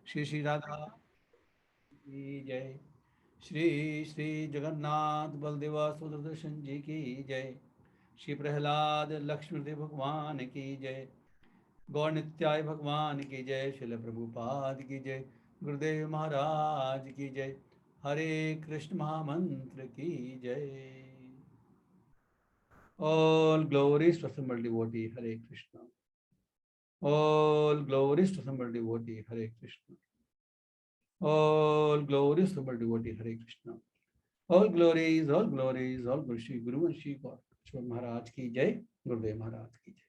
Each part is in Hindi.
श्री श्री राधा की जय। श्री श्री जगन्नाथ बलदेवा सुदर्शन जी की जय। श्री प्रहलाद लक्ष्मणदेव भगवान की जय। गौर नित्याय भगवान की जय। शिल प्रभुपाद की जय। गुरुदेव महाराज की जय। हरे कृष्ण महामंत्र की जय। All glories to assembled devotee, Hare Krishna. All glories to assembled devotee, Hare Krishna. All glories to assembled devotee, Hare Krishna. All glories, all Guru Shri Guru and Shri God महाराज की जय। गुरुदेव महाराज की जय।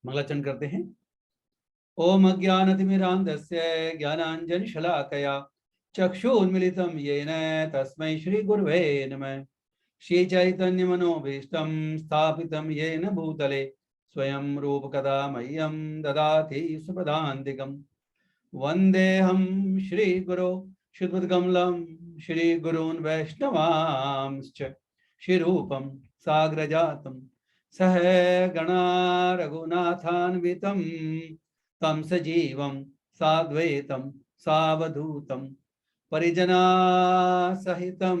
मंगलाचरण करते हैं। ओम अज्ञानतिमिरान्धस्य ज्ञानाञ्जनशलाकया चक्षुन्मिलितं येन तस्मै श्रीगुरवे नमः। श्रीचैतन्यमनोभीष्टं स्थापितं येन भूतले स्वयं रूपकदा मह्यं ददाति सुपदान्तिकम्। वन्देऽहं श्रीगुरो शुद्धकमलं श्रीगुरून् वैष्णवांश्च श्रीरूपं साग्रजातं सह गणा रघुनाथान्वितं तं सजीवं साद्वैतं सावधूतं परिजनासहितं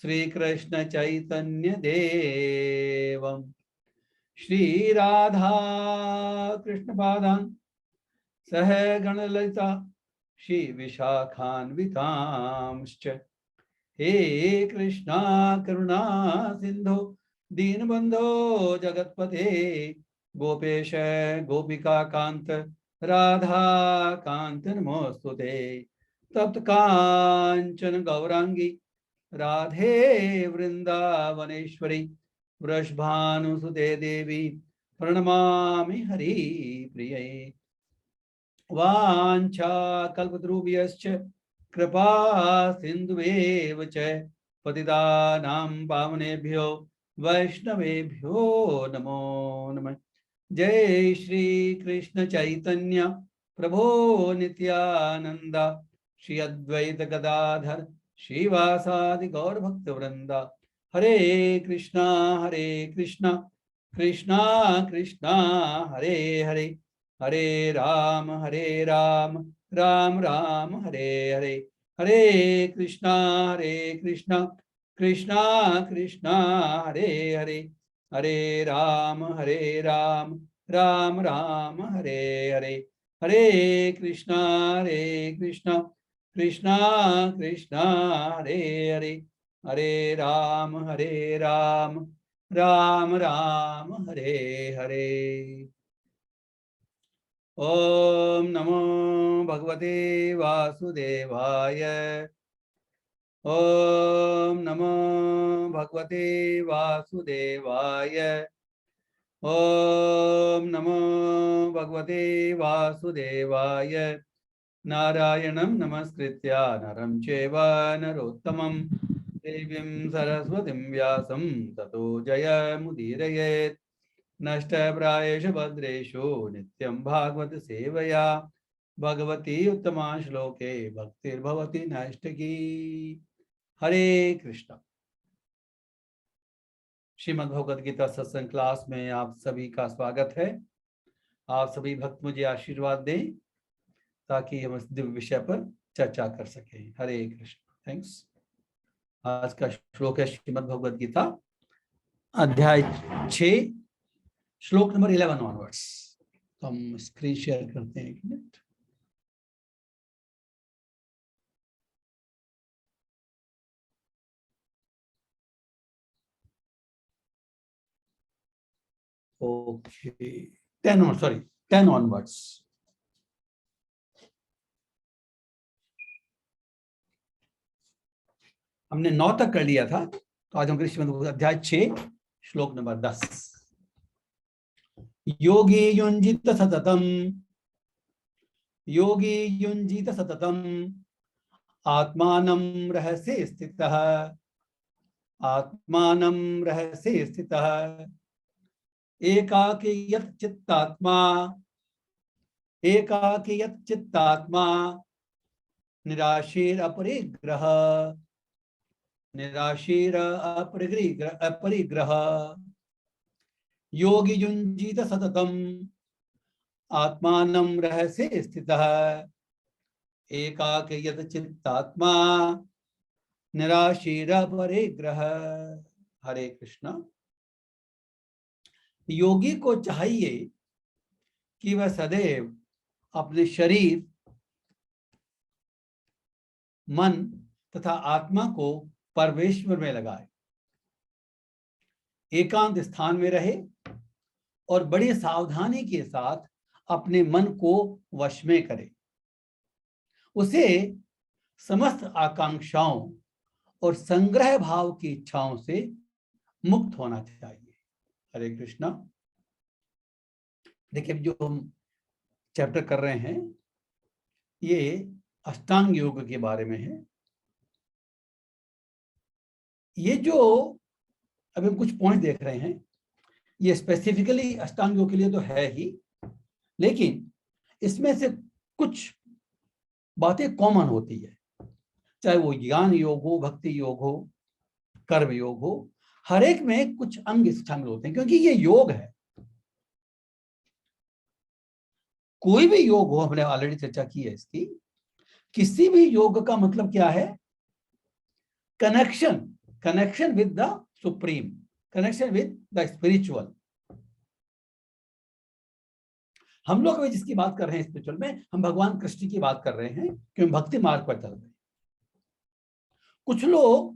श्रीकृष्ण चैतन्य देवं श्री राधा कृष्ण पादान् सह गणललिता श्री विशाखान्वितांश्च हे कृष्णा करुणा सिंधु दीनबंधो जगतपते गोपेश गोपिका कांत राधा कांत नमोस्तुते। तप्त कांचन गौरांगी राधे वृंदावनेश्वरी वृषभानुसुते देवी प्रणमामि हरि प्रिये। वाञ्छा कल्पतरुभ्यश्च कृपा सिन्धुवेव च पतितानां पावनेभ्यो वैष्णवेभ्यो नमो नमः। जय श्री कृष्ण चैतन्य प्रभो नित्यानंद श्री अद्वैत गदाधर श्रीवासादि गौर भक्त वृंदा। हरे कृष्णा कृष्णा कृष्णा हरे हरे हरे राम राम राम हरे हरे। हरे कृष्णा कृष्णा कृष्णा हरे हरे हरे राम राम राम हरे हरे। हरे कृष्णा कृष्णा कृष्णा हरे हरे हरे राम राम राम हरे हरे। ओम नमो भगवते वासुदेवाय। ओम नमो भगवते वासुदेवाय। ओम नमो भगवते वासुदेवाय। नारायणं नमस्कृत्य नरं चैव नरोत्तमं देवीं सरस्वतीं व्यासं ततो जयमुदीरयेत्। नष्टप्रायेषु भद्रेषु नित्यं भागवत सेवया भगवती उत्तमा श्लोके भक्तिर्भवति नैष्ठिकी। हरे कृष्ण। श्रीमद् भगवद गीता सत्संग क्लास में आप सभी का स्वागत है। आप सभी भक्त मुझे आशीर्वाद दें ताकि हम इस दिव्य विषय पर चर्चा कर सकें। हरे कृष्ण। थैंक्स। आज का श्लोक है श्रीमद् भगवद गीता अध्याय 6 श्लोक नंबर 11 ऑनवर्ड्स। तो हम स्क्रीन शेयर करते हैं। एक मिनट। Okay 10 onwards. हमने 9 तक कर लिया था, तो आज हम श्रीमद् अध्याय 6 श्लोक नंबर 10। योगी युञ्जित सततम आत्मानं रहस्ये स्थितः एकाकी यत् चित्तात्मा निराशीर अपरिग्रह। योगी युञ्जीत सततम आत्मानं रहस्य स्थितः एकाकी चित्तात्मा निराशीर परिग्रह। हरे कृष्ण। योगी को चाहिए कि वह सदैव अपने शरीर, मन तथा आत्मा को परमेश्वर में लगाए, एकांत स्थान में रहे और बड़ी सावधानी के साथ अपने मन को वश में करे। उसे समस्त आकांक्षाओं और संग्रह भाव की इच्छाओं से मुक्त होना चाहिए। हरे कृष्णा। देखिए, जो हम चैप्टर कर रहे हैं ये अष्टांग योग के बारे में है। ये जो अभी हम कुछ पॉइंट देख रहे हैं ये स्पेसिफिकली अष्टांग योग के लिए तो है ही, लेकिन इसमें से कुछ बातें कॉमन होती है, चाहे वो ज्ञान योग हो, भक्ति योग हो, कर्म योग हो, हर एक में कुछ अंग शामिल होते हैं, क्योंकि ये योग है। कोई भी योग हो, हमने ऑलरेडी चर्चा की है इसकी, किसी भी योग का मतलब क्या है? Connection, connection with the supreme, connection with the spiritual. हम लोग अभी जिसकी बात कर रहे हैं स्पिरिचुअल में, हम भगवान कृष्ण की बात कर रहे हैं क्योंकि भक्ति मार्ग पर चल रहे हैं। कुछ लोग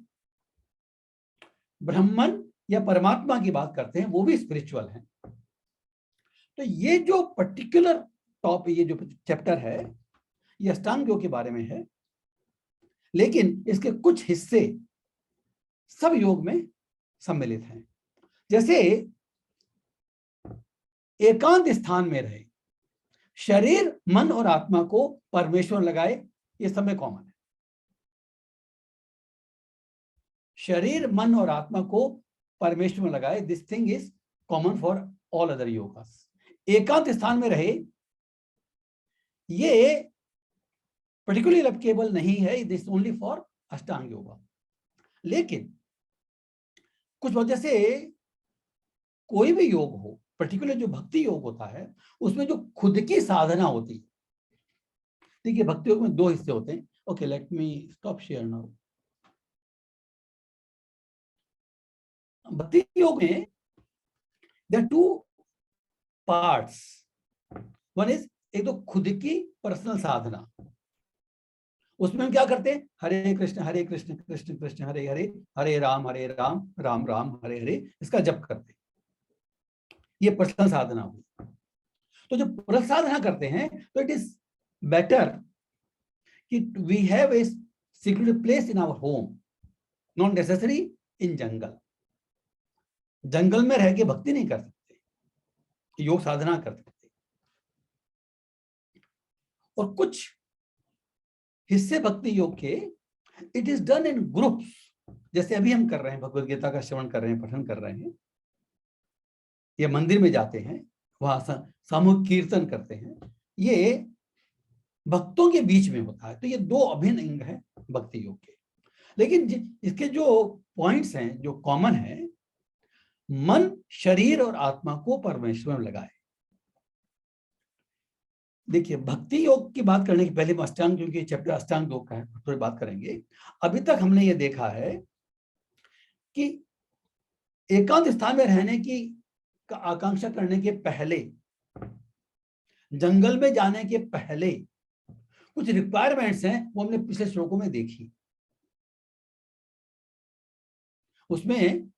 ब्रह्मन या परमात्मा की बात करते हैं, वो भी स्पिरिचुअल हैं। तो ये जो पर्टिकुलर टॉपिक, ये जो चैप्टर है, ये अष्टांग योग के बारे में है, लेकिन इसके कुछ हिस्से सब योग में सम्मिलित हैं। जैसे एकांत स्थान में रहे, शरीर, मन और आत्मा को परमेश्वर लगाए, ये सब में कॉमन है। शरीर, मन और आत्मा को परमेश्वर में लगाए, this thing is common for all other yogas. एकांत स्थान में रहे, ये पर्टिकुलरली एप्लीकेबल नहीं है, दिस ओनली फॉर अष्टांग योगा। लेकिन कुछ वजह से कोई भी योग हो, पर्टिकुलर जो भक्ति योग होता है, उसमें जो खुद की साधना होती है। देखिए, भक्ति योग में दो हिस्से होते हैं। Okay, let me stop share now. Bhakti Yoga में there two parts. One is, एक तो खुद की पर्सनल साधना, उसमें हम क्या करते हैं? हरे कृष्ण कृष्ण कृष्ण हरे हरे, हरे राम राम राम हरे हरे, इसका जप करते हैं। ये पर्सनल साधना हुई। तो जब पर्सनल साधना करते हैं तो इट इज बेटर कि we have a secret place in our home, not necessary in jungle. जंगल में रह के भक्ति नहीं कर सकते, योग साधना कर सकते। और कुछ हिस्से भक्ति योग के it is done in groups, जैसे अभी हम कर रहे हैं, भगवद गीता का श्रवण कर रहे हैं, पठन कर रहे हैं, या मंदिर में जाते हैं, वहां सामूहिक कीर्तन करते हैं, ये भक्तों के बीच में होता है। तो ये दो अभिन्न अंग हैं भक्ति योग के। लेकिन इसके जो पॉइंट्स हैं, जो कॉमन है, मन, शरीर और आत्मा को परमेश्वर में लगाए। देखिए, भक्ति योग की बात करने के पहले अष्टांग, क्योंकि चैप्टर अष्टांग योग का है, थोड़ी बात करेंगे। अभी तक हमने ये देखा है कि एकांत स्थान में रहने की आकांक्षा करने के पहले, जंगल में जाने के पहले कुछ रिक्वायरमेंट्स हैं, वो हमने पिछले श्लोकों में देखी। उसमें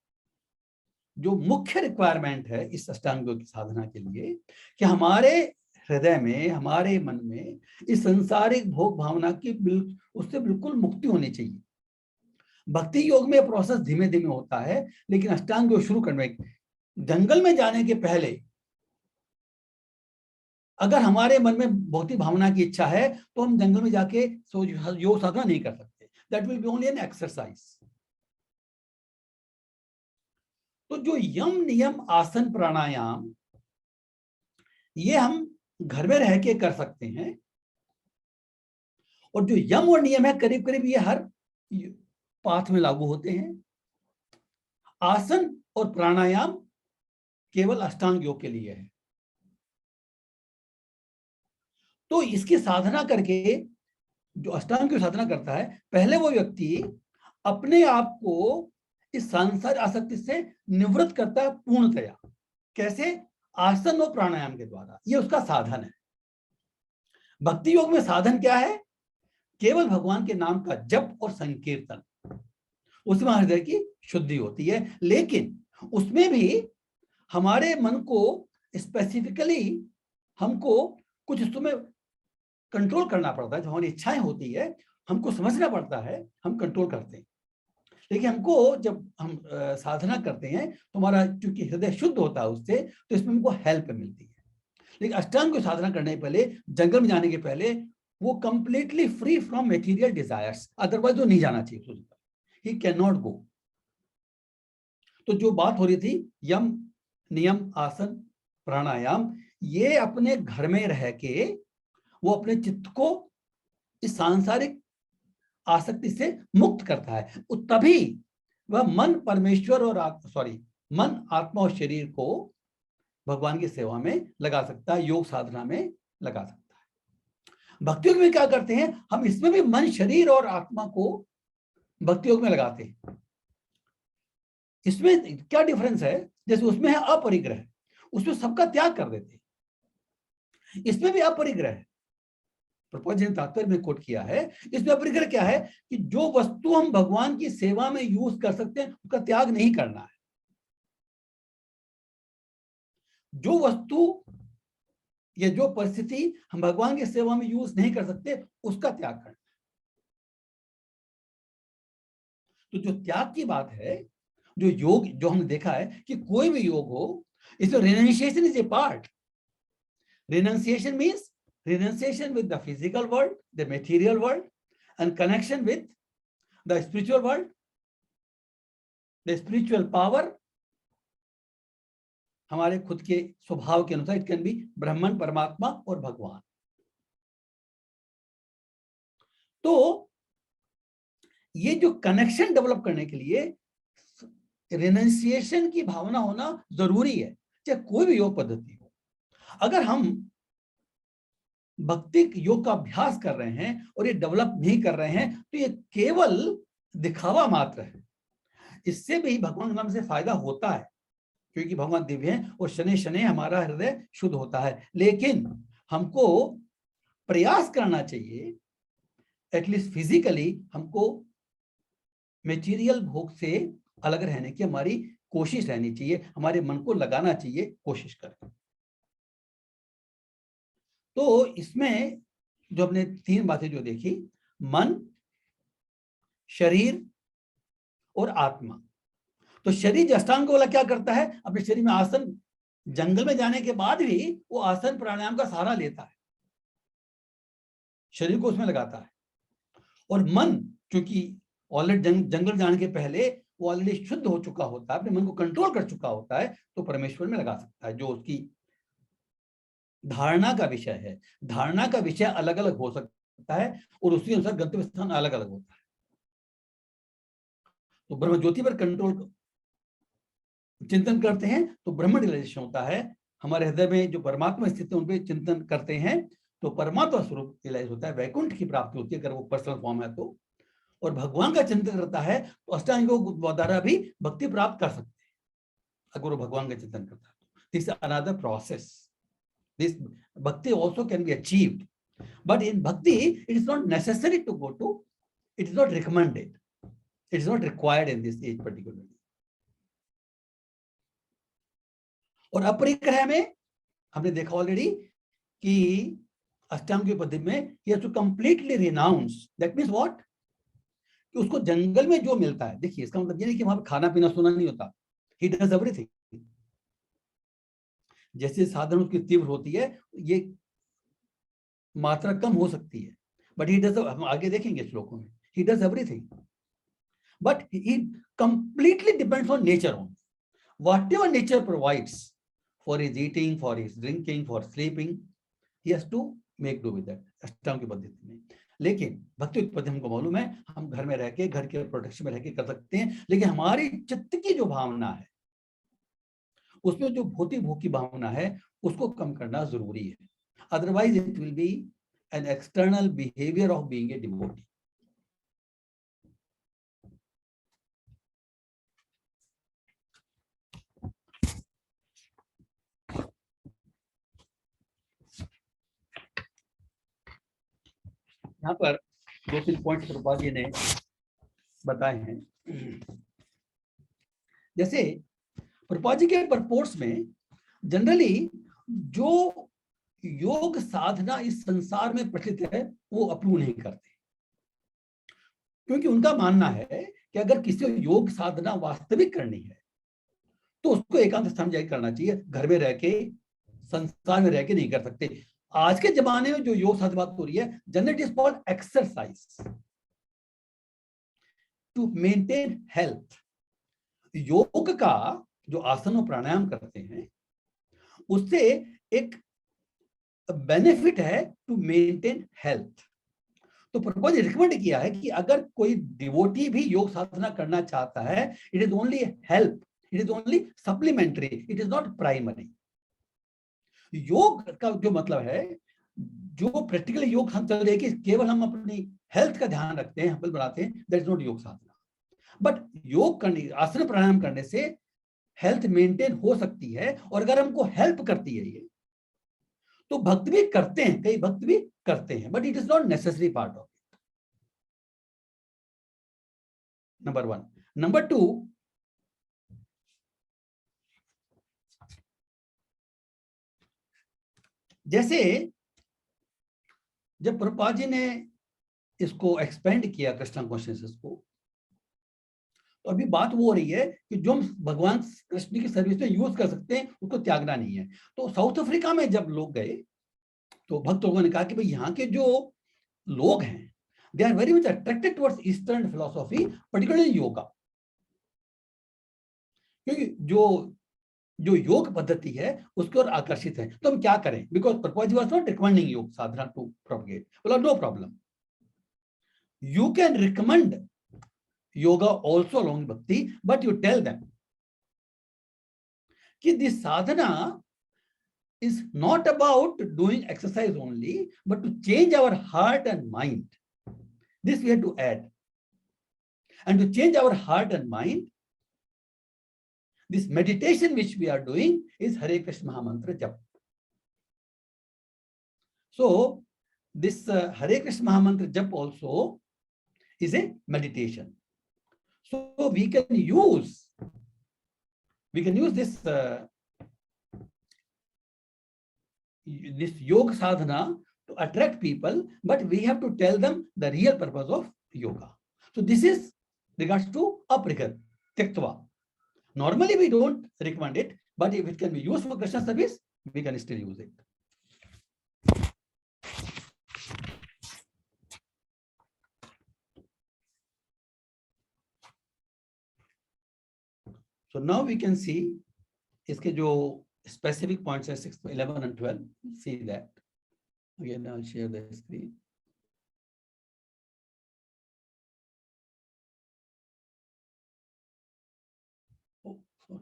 जो मुख्य रिक्वायरमेंट है इस अष्टांग योग की साधना के लिए, कि हमारे हृदय में, हमारे मन में इस संसारिक भोग भावना की उससे बिल्कुल मुक्ति होनी चाहिए। भक्ति योग में प्रोसेस धीमे धीमे होता है, लेकिन अष्टांग योग शुरू करने, जंगल में जाने के पहले अगर हमारे मन में भौतिक भावना की इच्छा है तो हम जंगल में जाके योग साधना नहीं कर सकते। That will be only an exercise. तो जो यम, नियम, आसन, प्राणायाम, ये हम घर में रह के कर सकते हैं। और जो यम और नियम है, करीब करीब ये हर पाथ में लागू होते हैं। आसन और प्राणायाम केवल अष्टांग योग के लिए है। तो इसकी साधना करके, जो अष्टांग की साधना करता है, पहले वो व्यक्ति अपने आप को इस सांसारिक आसक्ति से निवृत्त करता है पूर्णतया। कैसे? आसन और प्राणायाम के द्वारा। ये उसका साधन है। भक्ति योग में साधन क्या है? केवल भगवान के नाम का जप और संकीर्तन। उसमें हृदय की शुद्धि होती है, लेकिन उसमें भी हमारे मन को स्पेसिफिकली हमको कुछ उसमें कंट्रोल करना पड़ता है। जो हमारी इच्छाएं होती है हमको समझना पड़ता है, हम कंट्रोल करते हैं। लेकिन हमको जब हम साधना करते हैं तो हमारा चूंकि हृदय शुद्ध होता है उससे, तो इसमें हमको हेल्प मिलती है। लेकिन अष्टांग की साधना करने के पहले, जंगल में जाने के पहले, वो completely free from material desires, otherwise वो नहीं जाना चाहिए। He can not go. तो जो बात हो रही थी यम, नियम, आसन, प्राणायाम, ये अपने घर में रह के वो अपने चित्त को इस सांसारिक आसक्ति से मुक्त करता है। तभी वह मन, परमेश्वर और मन, आत्मा और शरीर को भगवान की सेवा में लगा सकता है, योग साधना में लगा सकता है। भक्ति योग में क्या करते हैं? हम इसमें भी मन, शरीर और आत्मा को भक्ति योग में लगाते हैं। इसमें क्या डिफरेंस है? जैसे उसमें है अपरिग्रह, उसमें सबका त्याग कर देते हैं। इसमें भी अपरिग्रह है। प्रपोज ने तात्पर्य में कोट किया है, इसमें अपरिग्रह क्या है कि जो वस्तु हम भगवान की सेवा में यूज कर सकते हैं उसका त्याग नहीं करना है। जो वस्तु या जो परिस्थिति हम भगवान की सेवा में यूज नहीं कर सकते उसका त्याग करना। तो जो त्याग की बात है, जो योग, जो हमने देखा है कि कोई भी योग हो, इसमें renunciation is a part. Renunciation means renunciation with the physical world, the material world, and connection with the spiritual world, the spiritual power, हमारे खुद के स्वभाव के अनुसार। इट कैन बी ब्रह्मन, परमात्मा और भगवान। तो ये जो कनेक्शन डेवलप करने के लिए रिनंसिएशन की भावना होना जरूरी है, चाहे कोई भी योग पद्धति हो। अगर हम भक्ति योग का अभ्यास कर रहे हैं और ये डेवलप नहीं कर रहे हैं तो ये केवल दिखावा मात्र है। इससे भी भगवान के नाम से फायदा होता है, क्योंकि भगवान दिव्य हैं और शनि शनि हमारा हृदय शुद्ध होता है। लेकिन हमको प्रयास करना चाहिए, एटलीस्ट फिजिकली हमको मेटीरियल भोग से अलग रहने की हमारी कोशिश रहनी चाहिए, हमारे मन को लगाना चाहिए कोशिश करके। तो इसमें जो हमने 3 बातें जो देखी, मन, शरीर और आत्मा। तो शरीर अष्टांग वाला क्या करता है? अपने शरीर में आसन, जंगल में जाने के बाद भी वो आसन प्राणायाम का सहारा लेता है, शरीर को उसमें लगाता है। और मन, क्योंकि ऑलरेडी जंगल जाने के पहले वो ऑलरेडी शुद्ध हो चुका होता है, अपने मन को कंट्रोल कर चुका होता है, तो परमेश्वर में लगा सकता है। जो उसकी धारणा का विषय है, धारणा का विषय अलग अलग हो सकता है और उसी अनुसार गंतव्य स्थान अलग अलग होता है। तो ब्रह्म ज्योति पर कंट्रोल चिंतन करते हैं तो ब्रह्म रियलाइजेशन होता है। हमारे हृदय में जो परमात्मा स्थित है उन पर चिंतन करते हैं तो परमात्मा स्वरूप रियलाइज होता है, वैकुंठ की प्राप्ति होती है अगर वो पर्सनल फॉर्म है तो। और भगवान का चिंतन करता है तो अष्टांग योग द्वारा भी भक्ति प्राप्त कर सकते हैं अगर वो भगवान का चिंतन करता है। This is another process. This bhakti also can be achieved, but in bhakti it is not necessary to go to, it is not recommended, it is not required in this age particularly. और अपरिग्रह में हमने देखा ऑलरेडी कि अष्टांग योग पद्धति में he has to completely renounce. That means what? कि उसको जंगल में जो मिलता है, देखिए इसका मतलब ये नहीं कि वहां पर खाना पीना सोना नहीं होता, he does everything. जैसे साधन उसकी तीव्र होती है, ये मात्रा कम हो सकती है, बट ही डज, हम आगे देखेंगे श्लोकों में, he does everything, but he completely depends on nature only. Whatever nature provides for his eating, for his drinking, for sleeping, he has to make do with that. अष्टांग की पद्धति में. लेकिन भक्ति पद्धति हमको मालूम है, हम घर में रह के, घर के प्रोटेक्शन में रह के कर सकते हैं, लेकिन हमारी चित्त की जो भावना है, उसमें जो भौतिक भोग की भावना है, उसको कम करना जरूरी है. Otherwise it will be an external behavior of being a devotee. यहाँ पर 2-3 पॉइंट प्रभुपाद जी ने बताए हैं। जैसे प्रभुपाद जी के परपोर्ट्स में जनरली जो योग साधना इस संसार में प्रचलित है वो अप्रूव नहीं करते, क्योंकि उनका मानना है कि अगर किसी को योग साधना वास्तविक करनी है तो उसको एकांत स्थान जाकर करना चाहिए, घर में रह के संसार में रह के नहीं कर सकते। आज के जमाने में जो योग साधना बात हो रही है, generally it is called exercise to maintain health. योग का जो आसन और प्राणायाम करते हैं उससे एक बेनिफिट है टू मेंटेन हेल्थ। तो प्रभुपाद जी रिकमेंड किया है कि अगर कोई डिवोटी भी योग साधना करना चाहता है, it is only help, it is only supplementary, it is not primary. योग का जो मतलब है, जो प्रैक्टिकल योग हम चल रहे कि केवल हम अपनी हेल्थ का ध्यान रखते हैं, हम बनाते हैं, दैट इज नॉट योग साधना। बट योग करने, आसन प्राणायाम करने से हेल्थ मेंटेन हो सकती है, और अगर हमको हेल्प करती है ये, तो भक्त भी करते हैं, कई भक्त भी करते हैं, but it is not necessary part of it. Number 1। Number 2, जैसे जब प्रभुपाद जी ने इसको एक्सपेंड किया कृष्ण कॉन्शियसनेस को, तो अभी बात वो हो रही है कि जो हम भगवान कृष्ण की सर्विस में यूज कर सकते हैं उसको त्यागना नहीं है। तो साउथ अफ्रीका में जब लोग गए तो भक्त लोगों ने कहा कि भाई यहाँ के जो लोग हैं they are very much attracted towards eastern philosophy, particularly yoga, क्योंकि जो योग पद्धति है उसके ओर आकर्षित है। तो हम क्या करें, because Prabhupada ji was not recommending yoga sadhana to propagate. बोला no problem, you can recommend yoga also along bhakti, but you tell them कि this sadhana is not about doing exercise only, but to change our heart and mind. This we have to add, and to change our heart and mind, this meditation which we are doing is Hare Krishna Mahamantra Jap. So this Hare Krishna Mahamantra Jap also is a meditation. So we can use this this yoga sadhana to attract people, but we have to tell them the real purpose of yoga. So this is regards to aprikar tyaktva. Normally we don't recommend it, but if it can be used for Krishna service, we can still use it. So now we can see इसके जो specific points are 6, 11 and 12. See that. Again, I'll share the screen. Oh, sorry.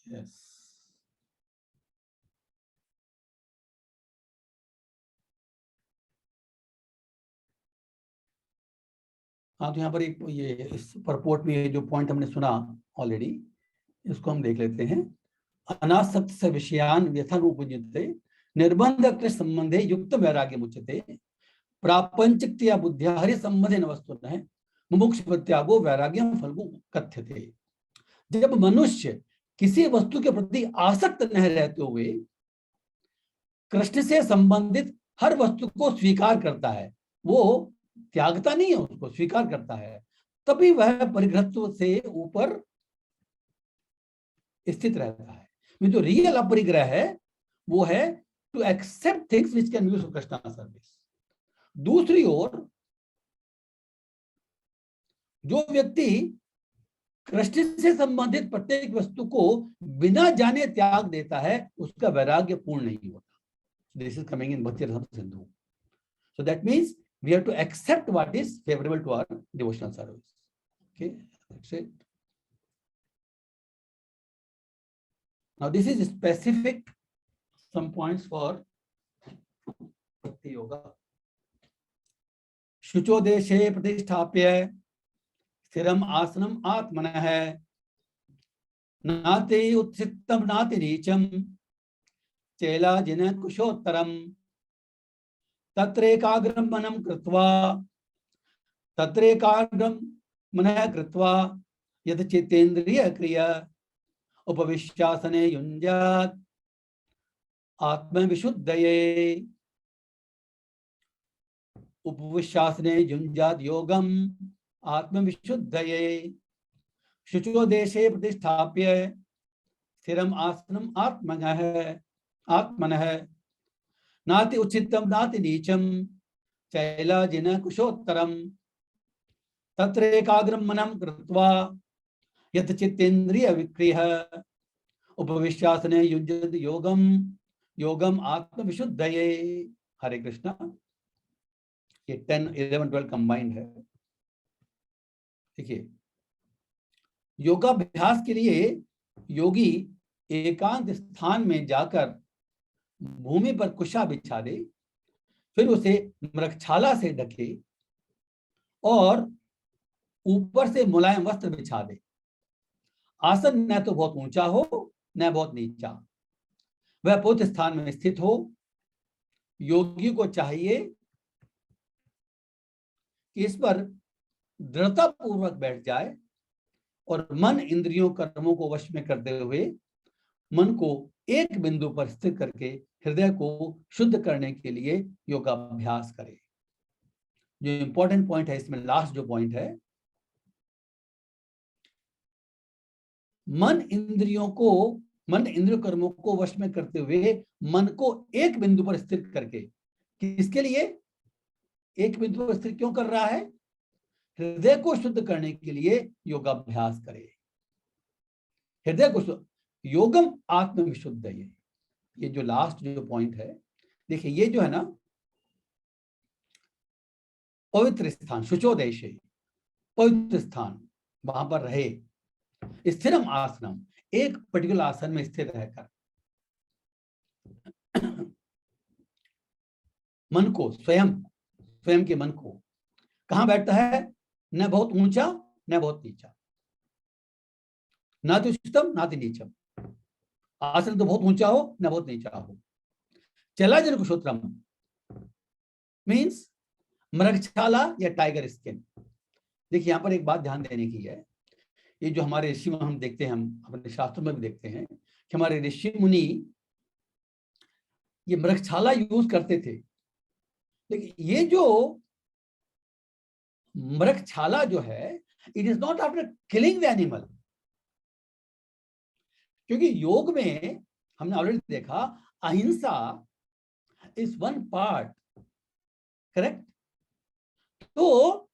Yes. हाँ, तो यहाँ पर एक ये इस परपोर्ट में जो पॉइंट हमने सुना ऑलरेडी, इसको हम देख लेते हैं। अनासक्त से विषयान व्यथानुपजुते निर्बंध कृष्ण संबंधे युक्त वैराग्य मुच्यते प्रापंचिकतया बुद्धिया हरि संबंधे न वस्तु न मुमुक्षु त्यागो वैराग्यम फल्गु कथ्यते। जब मनुष्य किसी वस्तु के प्रति आसक्त न रहते हुए कृष्ण से संबंधित हर वस्तु को स्वीकार करता है, वो त्यागता नहीं है, उसको स्वीकार करता है, तभी वह परिग्रहत्व से ऊपर स्थित रहता है। में जो रियल अपरिग्रह है वो है to accept things which can use for Krishna service. दूसरी ओर जो व्यक्ति कृष्ण से संबंधित प्रत्येक वस्तु को बिना जाने त्याग देता है, उसका वैराग्य पूर्ण नहीं होता। दिस इज कमिंग इन भक्ति रस Sindhu. So that means we have to accept what is favorable to our devotional service. Okay, that's it. Now this is specific some points for Bhakti Yoga. शुचो देशे प्रतिष्ठाप्य स्थिरम आसनम आत्मनः नाति उत्सितम नाति नीचम चैलाजिन कुशोत्तरम तत्रेकाग्रम मनम कृत्वा यदचित्तेन्द्रिय क्रिया उपविश्यासने युञ्जात् आत्मविशुद्धये उपविश्यासने युञ्जात् योगम आत्मविशुद्धये शुचो देशे प्रतिष्ठाप्य स्थिरम आसनम आत्मनः नाति उच्चितम नाति नीचम चैलाजिन कुशोत्तरम तत्रेकाग्रम मनम कृत्वा यदचित्तेन्द्रिय विक्रियः उपविश्यासने युञ्जत योगम आत्मविशुद्धये। हरे कृष्णा। ये 10, 11, 12 कंबाइंड है। देखिए, योगाभ्यास के लिए योगी एकांत स्थान में जाकर भूमि पर कुशा बिछा दे, फिर उसे मृगछाला से ढके और ऊपर से मुलायम वस्त्र बिछा दे। आसन न तो बहुत ऊंचा हो न बहुत नीचा, वह पवित्र स्थान में स्थित हो। योगी को चाहिए कि इस पर दृढ़ता पूर्वक बैठ जाए और मन इंद्रियों कर्मों को वश में करते हुए मन को एक बिंदु पर स्थिर करके हृदय को शुद्ध करने के लिए योगाभ्यास करे। जो इंपॉर्टेंट पॉइंट है इसमें, लास्ट जो पॉइंट है, मन इंद्रिय कर्मों को वश में करते हुए मन को एक बिंदु पर स्थिर करके, किसके लिए एक बिंदु पर स्थिर क्यों कर रहा है? हृदय को शुद्ध करने के लिए योगाभ्यास करे। हृदय को योगम आत्मविशुद्ध, ये जो लास्ट जो पॉइंट है, देखिए ये जो है ना, पवित्र स्थान, शुचो देशे, पवित्र स्थान, वहां पर रहे। स्थिरम आसनम, एक पर्टिकुलर आसन में स्थिर रहकर मन को स्वयं के मन को कहां बैठता है? न बहुत ऊंचा न बहुत नीचा, ना तो उच्चतम ना तो नीचम। आसन तो बहुत ऊंचा हो न बहुत नीचा हो। चैलाजिन कुशोत्तरम मीन्स मृगछाला या टाइगर स्किन। देखिए यहां पर एक बात ध्यान देने की है, ये जो हमारे ऋषि में हम देखते हैं, हम अपने शास्त्रों में भी देखते हैं कि हमारे ऋषि मुनि ये मृगछाला यूज करते थे। लेकिन ये जो मृगछाला जो है, it is not after killing the animal, क्योंकि योग में हमने ऑलरेडी देखा अहिंसा इज वन पार्ट, करेक्ट? तो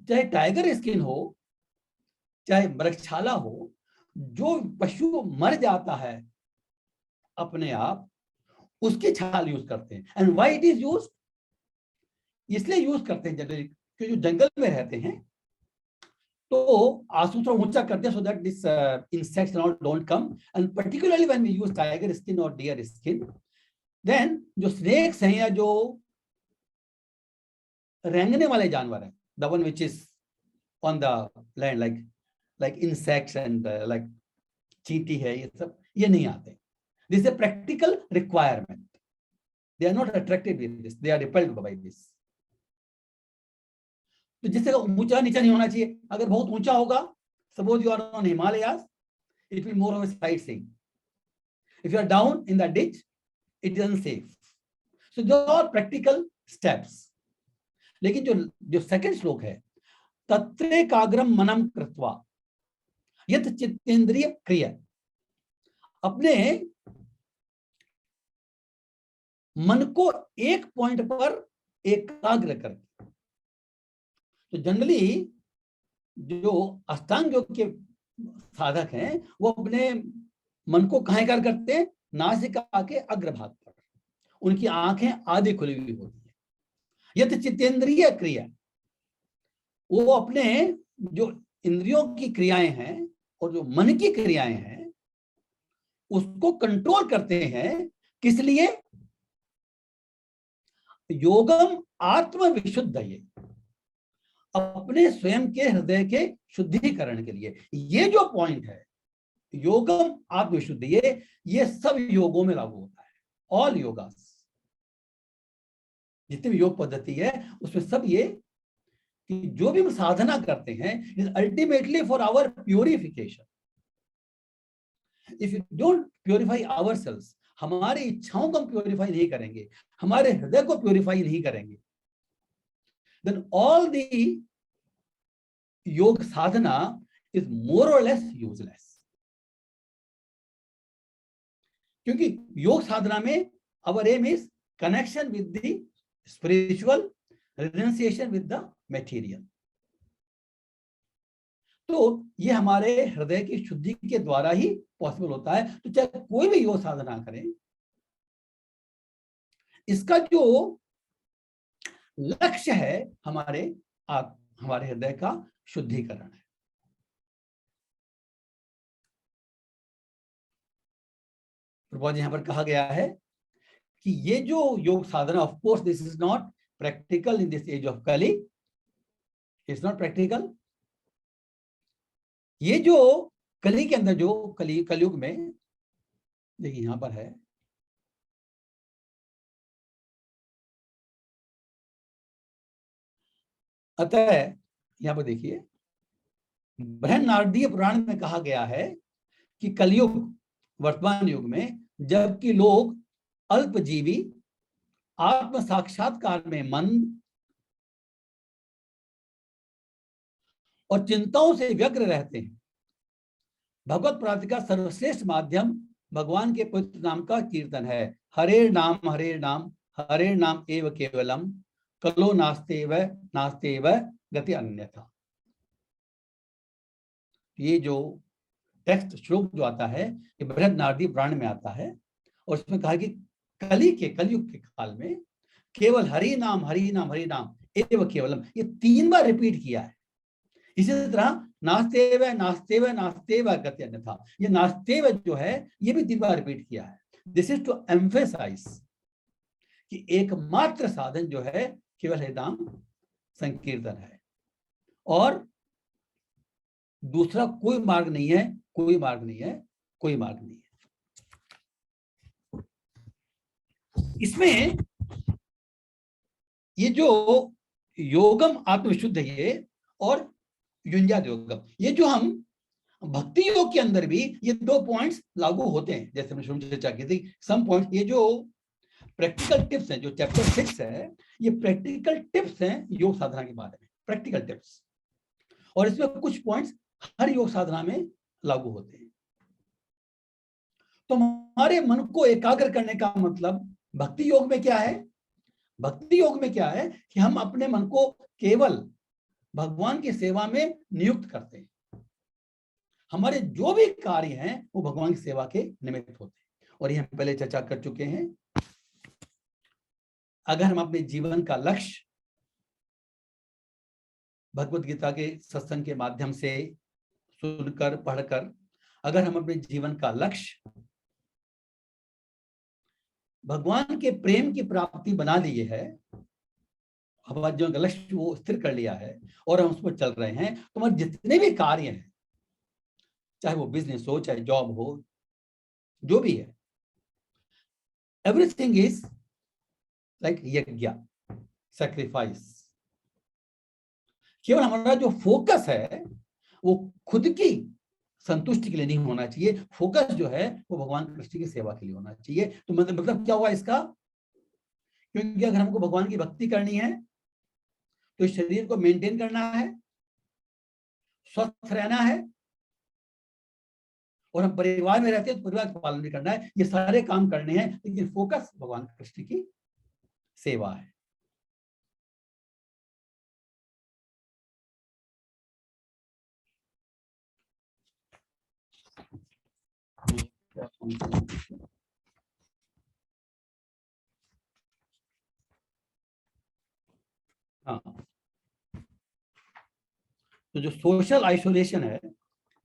चाहे टाइगर स्किन हो चाहे मृगछाला हो, जो पशु मर जाता है अपने आप, उसकी छाल यूज करते हैं। And why it is used? इसलिए यूज करते हैं जनरली क्योंकि जो जंगल में रहते हैं तो आंसू थोड़ा ऊंचा करते हैं, so that this insects and all don't come. And particularly when we use tiger skin और डियर स्किन, देन जो स्नेक्स हैं या जो रेंगने वाले जानवर हैं, the one which is on the land like insects and like चींटी है, ये सब ये नहीं आते। This is a practical requirement. They are not attracted with this, they are repelled by this. तो जिससे ऊंचा नीचा नहीं होना चाहिए। अगर बहुत ऊंचा होगा, suppose you are on Himalayas, it will more of a sight seeing. If you are down in the ditch, it is unsafe. So though are practical steps. लेकिन जो सेकंड श्लोक है, तत्रेकाग्रम मनम कृत्वा यत चित्तेन्द्रिय क्रिया, अपने मन को एक पॉइंट पर एकाग्र करके। तो जनरली जो अष्टांग योग के साधक हैं वो अपने मन को कहां एकाग्र करते हैं? नासिका के अग्रभाग पर। उनकी आंखें आधी खुली हुई होती है। यत चित्तेन्द्रिय क्रिया, वो अपने जो इंद्रियों की क्रियाएं हैं और जो मन की क्रियाएं हैं उसको कंट्रोल करते हैं। किस लिए? योगम आत्म विशुद्ध, ये अपने स्वयं के हृदय के शुद्धिकरण के लिए। ये जो पॉइंट है योगम आत्म विशुद्ध, ये सब योगों में लागू होता है। ऑल योगास, जितनी भी योग पद्धति है उसमें सब ये कि जो भी हम साधना करते हैं is ultimately for our purification. If you don't purify ourselves, हमारी इच्छाओं को हम प्योरीफाई नहीं करेंगे, हमारे हृदय को प्योरीफाई नहीं करेंगे, देन ऑल द योग साधना is more or less useless. क्योंकि योग साधना में our aim is connection with the spiritual, renunciation with the material. तो ये हमारे हृदय की शुद्धि के द्वारा ही पॉसिबल होता है। तो चाहे कोई भी योग साधना करें, इसका जो लक्ष्य है हमारे हृदय का शुद्धिकरण है। प्रभु जी यहां पर कहा गया है कि ये जो योग साधना, of course this is not practical in this age of Kali, it's not practical. ये जो कली के अंदर, जो कलयुग में, देखिए यहां पर है, अतः यहां पर देखिए बृहन्नारदीय पुराण में कहा गया है कि कलयुग, वर्तमान युग में, जबकि लोग अल्पजीवी, आत्म साक्षात्कार में मंद और चिंताओं से व्यग्र रहते हैं, भगवत प्राप्ति का सर्वश्रेष्ठ माध्यम भगवान के पवित्र नाम का कीर्तन है। हरे नाम हरे नाम एव केवलम, कलो नास्तेव गति अन्यथा। ये जो टेक्स्ट श्लोक जो आता है ये बृहन्नारदी पुराण में आता है, और उसमें कहा कि कलयुग के काल में केवल हरि नाम एव केवलम, ये 3 बार रिपीट किया है। इसी तरह नास्तेव गति अन्यथा, ये नास्तेव जो है ये भी 3 बार रिपीट किया है। दिस इज टू एम्फेसाइज कि एकमात्र साधन जो है केवल हरिनाम संकीर्तन है, और दूसरा कोई मार्ग नहीं है, कोई मार्ग नहीं है। इसमें ये जो योगम आत्मविशुद्ध है और युंजाद योगम, ये जो हम भक्ति योग के अंदर भी ये 2 पॉइंट्स लागू होते हैं। जैसे हमने शुरू में चर्चा की थी, सम पॉइंट्स, ये जो प्रैक्टिकल टिप्स हैं, जो चैप्टर 6 है, ये प्रैक्टिकल टिप्स हैं योग साधना के बारे में, प्रैक्टिकल टिप्स, और इसमें कुछ पॉइंट्स हर योग साधना में लागू होते हैं। तो हमारे मन को एकाग्र करने का मतलब भक्ति योग में क्या है? भक्ति योग में क्या है कि हम अपने मन को केवल भगवान की सेवा में नियुक्त करते हैं। हमारे जो भी कार्य हैं वो भगवान की सेवा के निमित्त होते हैं, और ये हम पहले चर्चा कर चुके हैं। अगर हम अपने जीवन का लक्ष्य भगवत गीता के सत्संग के माध्यम से सुनकर, पढ़कर, अगर हम अपने जीवन का लक्ष्य भगवान के प्रेम की प्राप्ति बना लिए है, हमारा जो लक्ष्य वो स्थिर कर लिया है और हम उस पर चल रहे हैं, तो हमारे जितने भी कार्य हैं, चाहे वो बिजनेस हो, चाहे जॉब हो, जो भी है, एवरीथिंग इज लाइक यज्ञ, सैक्रिफाइस। केवल हमारा जो फोकस है वो खुद की संतुष्टि के लिए नहीं होना चाहिए, फोकस जो है वो भगवान कृष्ण की सेवा के लिए होना चाहिए। तो मतलब क्या हुआ इसका? क्योंकि अगर हमको भगवान की भक्ति करनी है तो शरीर को मेंटेन करना है, स्वस्थ रहना है, और हम परिवार में रहते हैं तो परिवार का पालन भी करना है। ये सारे काम करने हैं, लेकिन फोकस भगवान कृष्ण की सेवा है। हाँ, तो जो सोशल आइसोलेशन है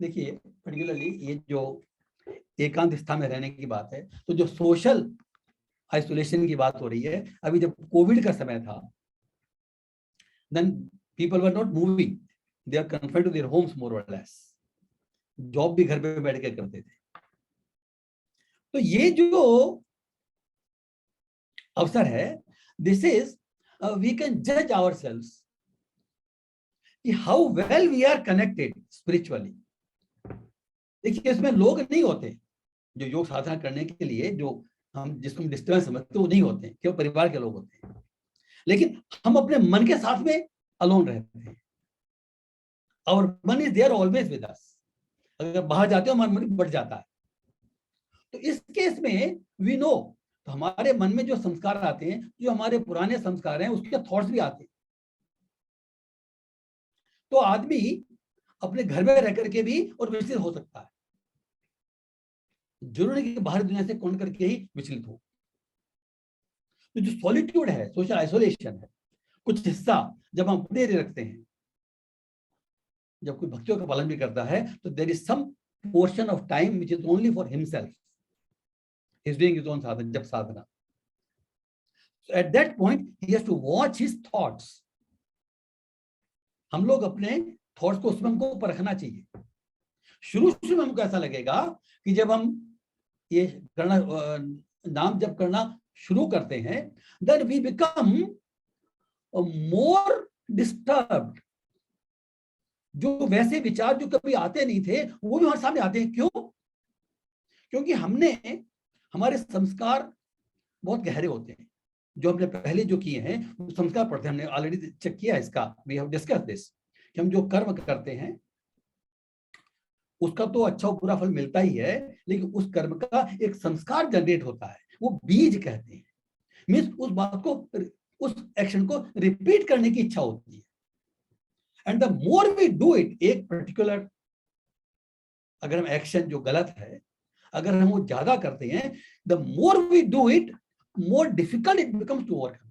देखिए पर्टिकुलरली ये जो एकांत स्थान में रहने की बात है, तो जो सोशल आइसोलेशन की बात हो रही है, अभी जब कोविड का समय था, then people were not moving, they are confined to their homes more or less, job भी घर पे बैठ के करते थे। तो ये जो अवसर है, दिस इज वी कैन जज आवरसेल्व्स कि how well we are connected spiritually. देखिए इसमें लोग नहीं होते जो योग साधना करने के लिए, जो हम जिसको हम डिस्टर्बेंस समझते वो नहीं होते, केवल परिवार के लोग होते हैं, लेकिन हम अपने मन के साथ में अलोन रहते हैं। और मन is there always with us. अगर बाहर जाते हो हमारा मन बढ़ जाता है। तो इस केस में वी नो, तो हमारे मन में जो संस्कार आते हैं, जो हमारे पुराने संस्कार हैं, उसके थॉट्स भी आते हैं। तो आदमी अपने घर में रह करके भी और विचलित हो सकता है, जरूरी नहीं कि बाहरी दुनिया से कौन करके ही विचलित हो। तो जो सॉलिट्यूड है, सोशल आइसोलेशन है, कुछ हिस्सा जब हम अपने लिए रखते हैं, जब कोई भक्तियों का पालन भी करता है, तो there is some portion of time which is only for himself, he is doing his own sadhana, जब साधना। So at that point he has to watch his thoughts. हम लोग अपने थॉट्स को उसमें हमको परखना चाहिए। शुरू में हमको ऐसा लगेगा कि जब हम ये करना नाम जप करना शुरू करते हैं, then we become more disturbed. जो वैसे विचार जो कभी आते नहीं थे वो भी हमारे सामने आते हैं। क्यों? क्योंकि हमने, हमारे संस्कार बहुत गहरे होते हैं, जो हमने पहले जो किए हैं वो संस्कार पढ़ते हैं। हमने ऑलरेडी चेक किया इसका, वी हैव डिस्कस दिस, कि हम जो कर्म करते हैं उसका तो अच्छा और बुरा फल मिलता ही है, लेकिन उस कर्म का एक संस्कार जनरेट होता है, वो बीज कहते हैं। मीन्स उस बात को, उस एक्शन को रिपीट करने की इच्छा होती है। And the more we do it, एक पर्टिकुलर अगर हम एक्शन जो गलत है अगर हम वो ज्यादा करते हैं, the more we do it, more difficult it becomes to overcome.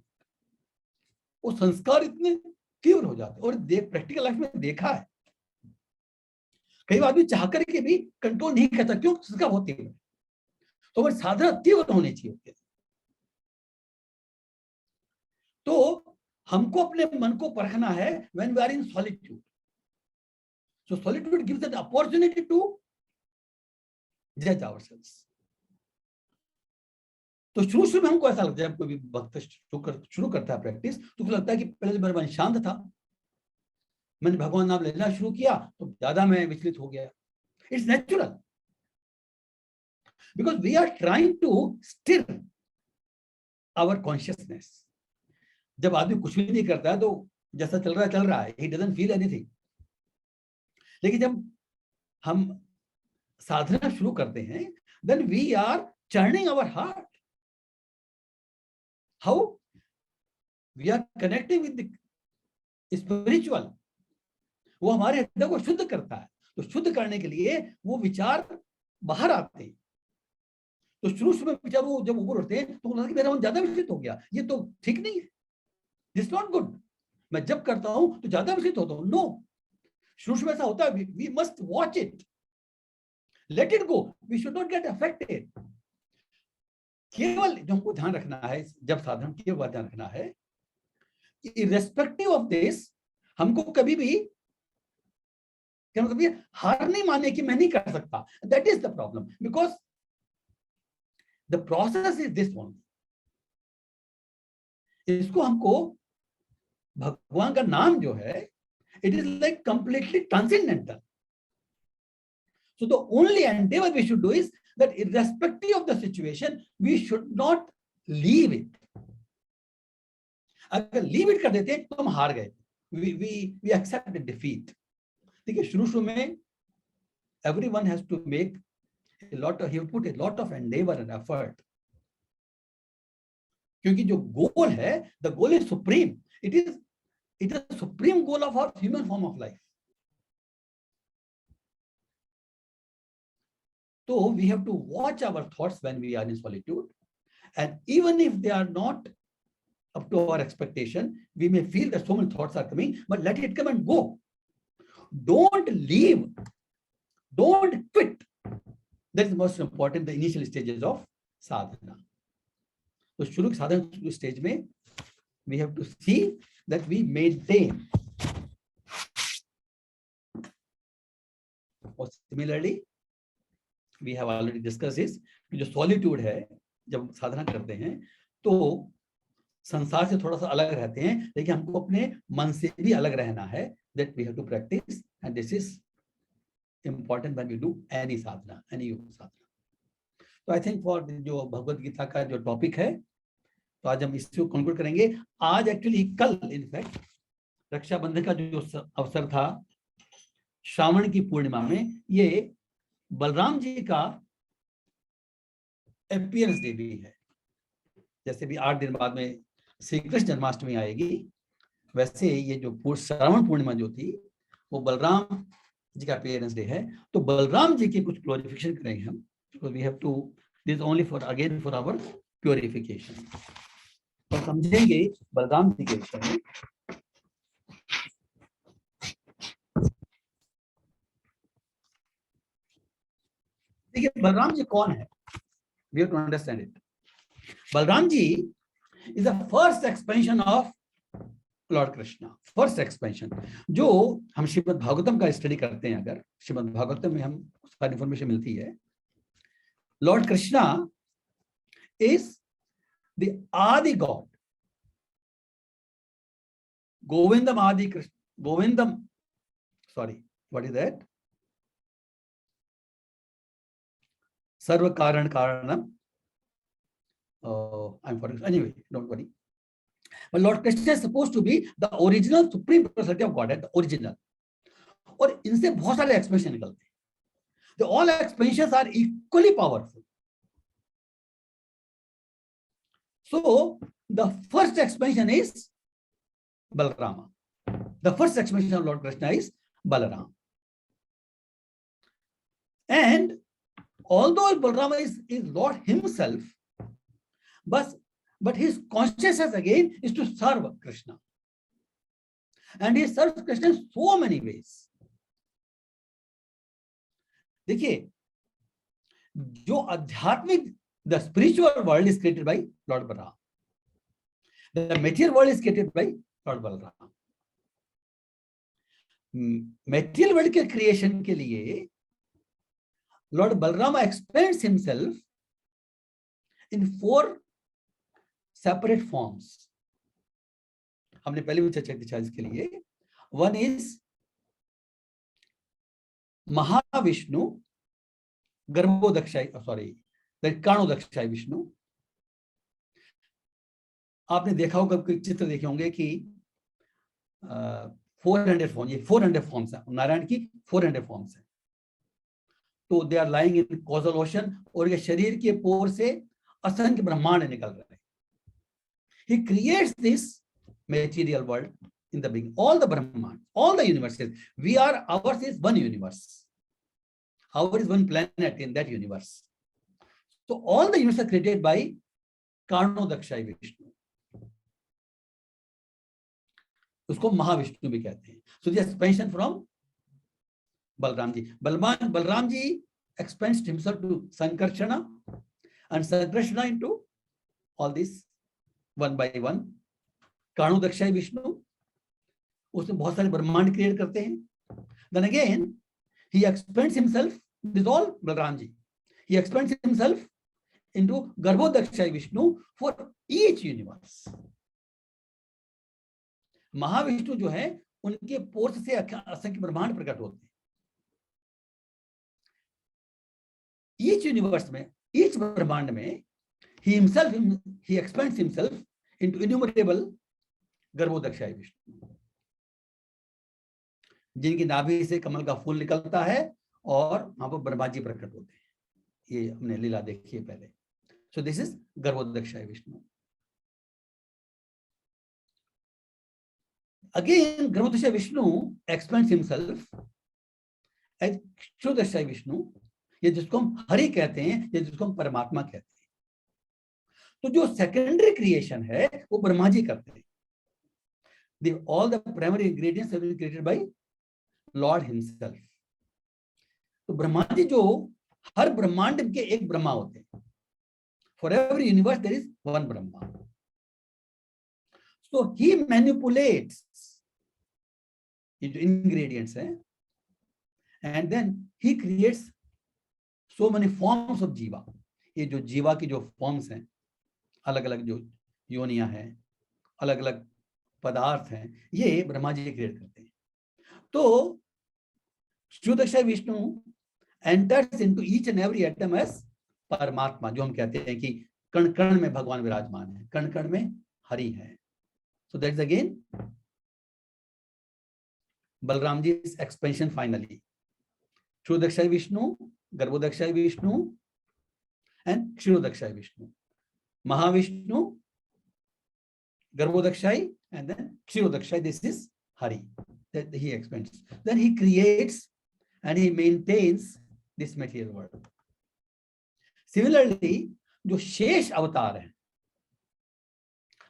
वो संस्कार इतने तीव्र हो जाते हैं। और प्रैक्टिकल लाइफ में देखा है, कई आदमी चाह करके भी कंट्रोल नहीं करता। क्यों? संस्कार बहुत तीव्र है। तो वो साधना तीव्र होनी चाहिए। तो हमको अपने मन को परखना है when we are in solitude. So solitude gives the opportunity to जज आवरसेल्व्स। तो शुरू में हमको ऐसा लगता है, कोई भी भक्त शुरू करता है प्रैक्टिस, तो लगता है कि पहले मेरा मन शांत था, मैंने भगवान नाम लेना शुरू किया तो ज्यादा मैं विचलित हो गया। It's natural, because we are trying to stir our consciousness. जब आदमी कुछ भी नहीं करता है तो जैसा चल रहा है, ही डजंट फील एनीथिंग। लेकिन जब हम साधना शुरू करते हैं, then we are churning our heart. How? We are connecting with the spiritual. वो हमारे हृदय को शुद्ध करता है। तो शुद्ध करने के लिए वो विचार बाहर आते हैं। तो शुरू में विचार वो जब ऊपर उठते हैं तो लगता है कि मेरा मन ज्यादा विचलित हो गया, ये तो ठीक नहीं है, दिस नॉट गुड। मैं जब करता हूं तो ज्यादा विचलित होता हूं। नो, शुरू में ऐसा होता है, we must watch it, let it go, we should not get affected. केवल जो हमको ध्यान रखना है जब साधना, केवल ध्यान रखना है इर्रेस्पेक्टिव ऑफ दिस, हमको कभी भी हार नहीं मानने की मैं नहीं कर सकता। That is the problem, because the process is this only. इसको हमको भगवान का नाम जो है, it is like completely transcendental. So the only endeavor we should do is that irrespective of the situation, we should not leave it. अगर लीव इट कर देते हैं तो हम हार गए, we accept the defeat. देखिए शुरू में everyone has to make a lot of, he will put a lot of endeavor and effort. क्योंकि जो गोल है, the goal is supreme. It is the supreme goal of our human form of life. So we have to watch our thoughts when we are in solitude, and even if they are not up to our expectation, we may feel that so many thoughts are coming, but let it come and go. Don't leave Don't quit. That is most important, the initial stages of sadhana. तो शुरू की साधना स्टेज में we have to see that we maintain. और similarly we have already discussed this, कि जो solitude है, जब साधना करते हैं तो संसार से थोड़ा सा अलग रहते हैं, लेकिन हमको अपने मन से भी अलग रहना है. That we have to practice, and this is important when we do any sadhana, any yoga sadhana. तो आई थिंक फॉर जो भगवत गीता का जो टॉपिक है, तो आज हम इसको कंक्लूड करेंगे. आज एक्चुअली कल इनफैक्ट रक्षाबंधन का जो अवसर था, श्रावण की पूर्णिमा में, ये बलराम जी का अपीयरेंस डे भी है. जैसे भी 8 दिन बाद में श्री कृष्ण जन्माष्टमी आएगी, वैसे ये जो श्रावण पूर्णिमा जो थी वो बलराम जी का अपीयरेंस डे है. तो बलराम जी की कुछ ग्लोरिफिकेशन करेंगे हम. So we have to, this is only for again for our purification. तो समझेंगे बलराम जी के विषय में. देखिए बलराम जी कौन है, we have to understand it. Balram ji is the first expansion of Lord Krishna. First expansion. जो हम श्रीमद् भागवतम का स्टडी करते हैं, अगर श्रीमद् भागवतम में हम सारी इंफॉर्मेशन मिलती है, Lord Krishna is the Adi God. Govindam Adi Krishna. Govindam, sorry, what is that? Sarva Karan Karanam. I'm forgetting. Anyway, don't worry. But Lord Krishna is supposed to be the original supreme personality of Godhead, the original. और इनसे बहुत सारे एक्सपेंशन निकलते हैं. The all expansions are equally powerful. So the first expansion is Balarama. The first expansion of Lord Krishna is Balaram. And although Balarama is Lord himself, but his consciousness again is to serve Krishna. And he serves Krishna in so many ways. देखिए, जो आध्यात्मिक, the spiritual world is created by Lord Balaram. The material world is created by Lord Balaram. Material world के creation के लिए Lord Balaram expands himself in 4 separate forms. हमने पहले भी चर्चा की इसके लिए. One is Mahavishnu, Garbhodakshayi, sorry, Karanodakshayi Vishnu. आपने देखा होगा, कोई चित्र देखे होंगे कि 400 फॉर्म, ये 400 फॉर्म्स है नारायण की. 400 फॉर्म्स है. तो they are lying in causal ocean, और ये शरीर के पोर से असंख्य ब्रह्मांड निकल रहे हैं. He creates this material world in the beginning, all the Brahman, all the universes. We are, ours is one universe. Ours is one planet in that universe. So all the universe are created by Karnodakshay Vishnu. उसको महाविष्णु भी कहते हैं. So the expansion from Balram ji. Balram ji expands himself to Sankarshana, and Sankarshana into all this one by one. कारणोदक्षाई Vishnu, उसमें बहुत सारे ब्रह्मांड क्रिएट करते हैं. Then again he expands himself, this is all Balaram ji. He expands himself into Garbhodakshayi Vishnu for each universe. Mahavishnu जो है, उनके पोर्स से असंख्य ब्रह्मांड प्रकट होते हैं. Each universe में, each ब्रह्मांड में he expands himself into innumerable Garbhodakshayi Vishnu, जिनकी नाभि से कमल का फूल निकलता है और वहां पर ब्रह्मा जी प्रकट होते हैं. ये हमने लीला देखी है पहले. So this is Garbhodakshayi Vishnu. Again Garbhodakshayi Vishnu expands himself as Kshudakshayi Vishnu, ये जिसको हम हरि कहते हैं, ये जिसको हम परमात्मा कहते हैं. तो जो सेकेंडरी क्रिएशन है वो ब्रह्मा जी करते हैं. All the primary ingredients have been created by Lord himself. तो ब्रह्मा जी जो हर ब्रह्मांड के एक ब्रह्मा होते हैं, for every universe there is one Brahma. So he manipulates ये जो इंग्रेडिएंट्स हैं, and then he creates so many forms of jiva. ये जो जीवा की जो फॉर्म्स हैं, अलग अलग जो योनियां हैं, अलग अलग पदार्थ हैं, ये ब्रह्मा जी क्रिएट करते हैं. तो Kshudakshay Vishnu enters into each and every atom as Paramatma, जो हम कहते हैं कि कण कण में भगवान विराजमान है, कण कण में हरि है. So that's again Balram ji expansion finally. Kshudakshay Vishnu, Garbhodakshay Vishnu and Kshirodakshay Vishnu. Mahavishnu, Garbhodakshay and then Kshirodakshay, this is Hari, that he expands. Then he creates and he maintains this material world. Similarly, जो शेष अवतार हैं,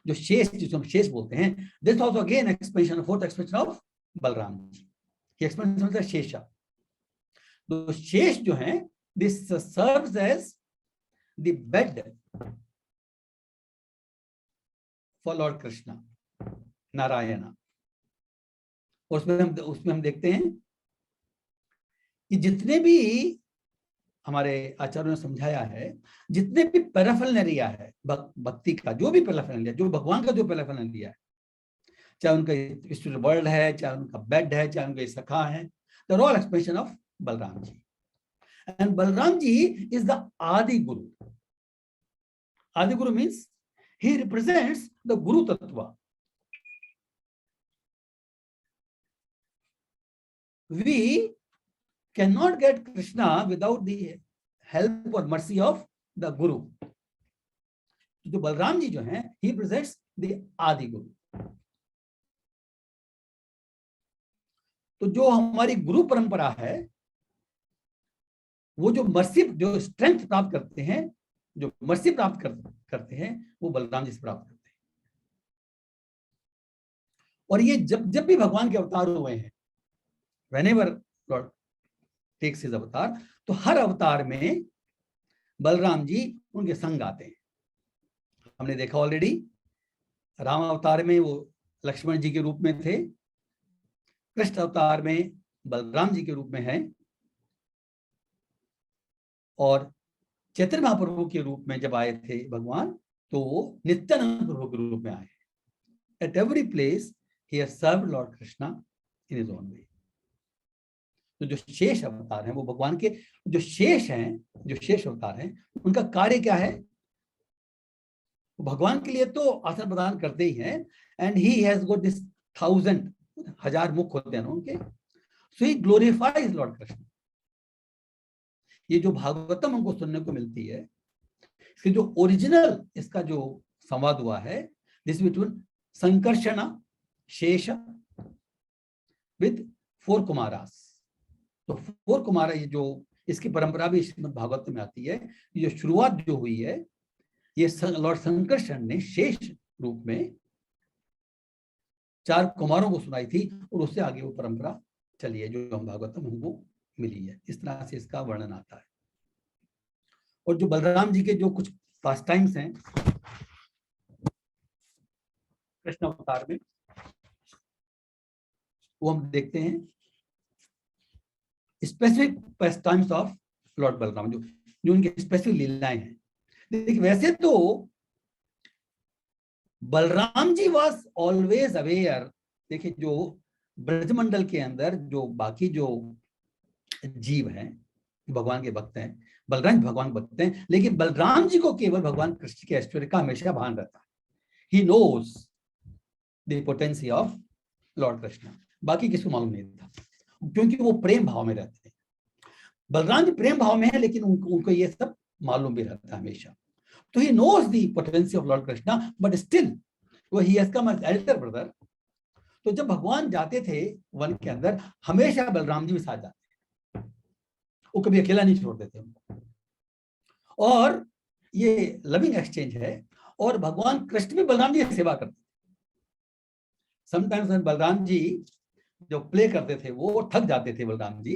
जो शेष, जिसको हम शेष बोलते हैं, this also again expansion, fourth expansion of Balram ji. He expands मतलब शेषा. तो शेष जो हैं, this serves as the bed for Lord Krishna, Narayana. उसमें हम देखते हैं कि जितने भी हमारे आचार्यों ने समझाया है, जितने भी पैराफर्नरिया है भक्ति का, जो भी पैराफर्नरिया, जो भगवान का जो पैराफर्नरिया है, चाहे उनका स्पिरिचुअल वर्ल्ड है, चाहे उनका बेड है, चाहे उनका सखा है, the all expression of Balram ji. And Balram ji is the Adi Guru. आदि गुरु मीन्स ही रिप्रेजेंट्स द गुरु तत्व. We cannot get Krishna without the help or mercy of the Guru. जो बलराम जी जो हैं, he presents the आदि गुरु. तो जो हमारी गुरु परंपरा है, वो जो मर्सी, जो स्ट्रेंथ प्राप्त करते हैं, जो मर्सी प्राप्त करते हैं, वो बलराम जी से प्राप्त करते हैं. और ये जब भी भगवान के अवतार हुए हैं, whenever Lord takes his अवतार, तो हर अवतार में बलराम जी उनके संग आते हैं. हमने देखा ऑलरेडी, राम अवतार में वो लक्ष्मण जी के रूप में थे, कृष्ण अवतार में बलराम जी के रूप में है, और चैतन्य महाप्रभु के रूप में जब आए थे भगवान, तो वो नित्यानंद प्रभु के रूप में आए. At every place he has served Lord Krishna in his own way. तो जो शेष अवतार हैं, वो भगवान के जो शेष हैं, जो शेष अवतार हैं, उनका कार्य क्या है? भगवान के लिए तो आसन प्रदान करते ही हैं, and he has got this 1000 मुख होते हैं उनके. सो ही ग्लोरीफाइज लॉर्ड कृष्ण. ये जो भागवतम हमको सुनने को मिलती है, इसके जो ओरिजिनल इसका जो संवाद हुआ है, दिस बिटवीन संकर्षण शेष विद 4 कुमारास. तो 4 कुमार, ये जो इसकी परंपरा भी श्रीमद् भागवत में आती है. ये जो शुरुआत जो हुई है, ये लॉर्ड संकर्षण ने शेष रूप में 4 कुमारों को सुनाई थी, और उससे आगे वो परंपरा चली है जो हम भागवतम हमको मिली है. इस तरह से इसका वर्णन आता है. और जो बलराम जी के जो कुछ पास टाइम्स हैं कृष्ण अवतार में, वो हम देखते हैं. Specific pass times of Lord Balram, जो उनकी स्पेसिफिक लीलाएं हैं. देखिए, वैसे तो बलराम जी वॉज ऑलवेज अवेयर. देखिए, जो ब्रजमंडल के अंदर जो बाकी जो जीव हैं, भगवान के भक्त हैं, बलराम भगवान भक्त हैं, लेकिन बलराम जी को केवल भगवान कृष्ण के ऐश्वर्य का हमेशा भान रहता है. He knows the potency of Lord Krishna. बाकी किसको मालूम नहीं था, क्योंकि वो प्रेम भाव में रहते हैं. बलराम जी प्रेम भाव में है, लेकिन उनको ये सब मालूम भी रहता है हमेशा. तो he knows the potency of Lord Krishna, but still वो he has come as elder brother. तो जब भगवान जाते थे वन के अंदर, हमेशा बलराम जी भी साथ जाते, वो कभी अकेला नहीं छोड़ देते उनको. और ये लविंग एक्सचेंज है. और भगवान कृष्ण भी बलराम जी की सेवा करते. समटाइम्स बलराम जी जो प्ले करते थे, वो थक जाते थे बलराम जी,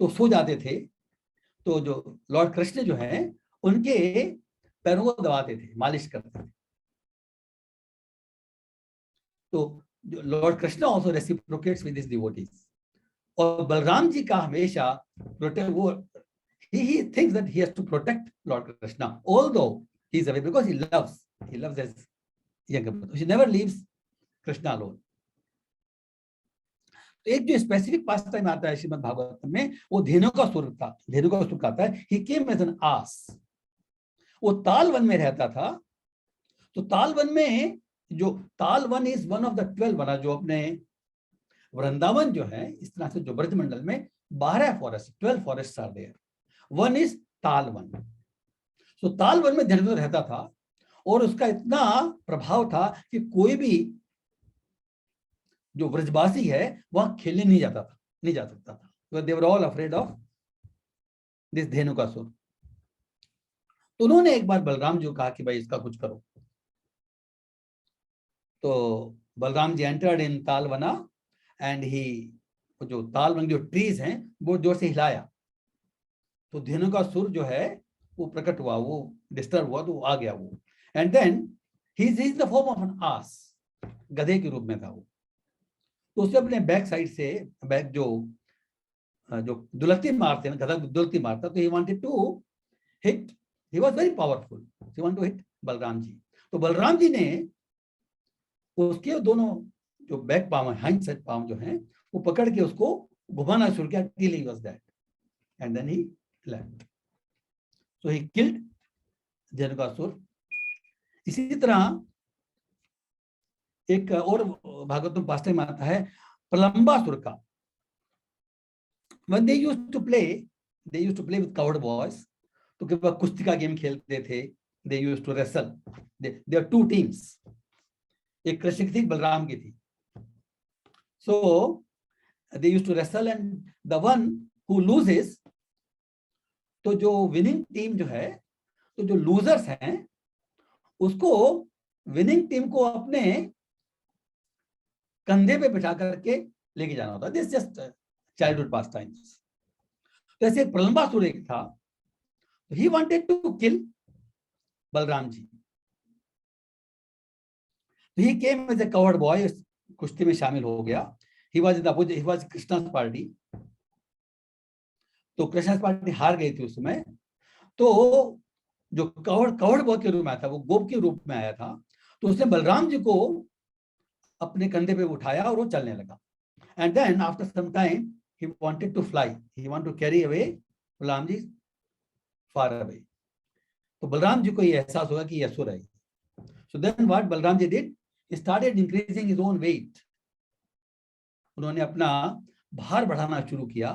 तो सो जाते थे, तो जो लॉर्ड कृष्ण जो है उनके पैरों को दबाते थे, मालिश करते थे। तो Lord Krishna also reciprocates with his devotees. और बलराम जी का हमेशा वो he thinks that he has to protect Lord Krishna, although he is away, because he loves his younger brother. He never leaves Krishna alone. तो एक जो स्पेसिफिक पास टाइम आता है श्रीमद् भागवतम में, वो धेनु का सुर था। धेनु का सुर आता है, he came as an ass. वो ताल वन में रहता था। तो ताल वन में जो ताल one is one of the 12 वना, जो अपने वृंदावन जो है, इस तरह से जो ब्रजमंडल में 12 forest, 12 forest are there, one is Tal Van. So Tal Van में धेनु रहता था और उसका इतना प्रभाव था कि कोई भी जो ब्रजवासी है वहां खेलने नहीं जा सकता था। They were all afraid of this Dhenukasur. तो उन्होंने एक बार बलराम जी को कहा कि भाई इसका कुछ करो। तो बलराम जी एंटर्ड इन तालवना एंड ही, जो तालवन जो ट्रीज हैं वो जोर से हिलाया, तो धेनुकासुर जो है वो प्रकट हुआ, वो डिस्टर्ब हुआ, तो वो आ गया वो। And then he is the form of an ass, गधे के रूप में था वो। तो उसे अपने बैक साइड से, बैक जो दुलत्ती मारते हैं, गधा दुलत्ती मारता, तो he wanted to hit, he was very powerful, he want to hit Balram ji. तो बलराम जी ने उसके दोनों जो बैक पाम है, हाइंड साइड पाम जो है, वो पकड़ के उसको घुमाना शुरू किया, till he was dead and then he left. So he killed Dhenukasur. इसी तरह एक और भागवतम पास्ट में आता है प्रलंबासुर का। When they used to play with coward boys, तो कई बार कुश्ती का गेम खेलते थे, they used to wrestle. There are two teams, एक कृष्ण की थी, बलराम की थी। So they used to wrestle and the one who loses, तो जो विनिंग टीम जो है, तो जो लूजर्स हैं उसको विनिंग टीम को अपने कंधे पे बिठा करके लेके जाना होता है। This just childhood pastimes. तो ऐसे प्रलंबासुर एक था, he wanted to kill Balram ji. He came as a cowherd boy, कुश्ती में शामिल हो गया। He was in the opposite, he was Krishna's party. तो कृष्णास पार्टी हार गई थी उस समय। तो जो कवर्ड बॉय के रूप में आया था, वो गोप के रूप में आया था। तो उसने बलराम जी को अपने कंधे पे उठाया और वो चलने लगा। And then after some time he wanted to fly, he wanted to carry away Balram ji far away। तो बलराम जी को ये एहसास हुआ कि ये असुर है। So then what Balram ji did, he started increasing his own weight। उन्होंने अपना भार बढ़ाना शुरू किया,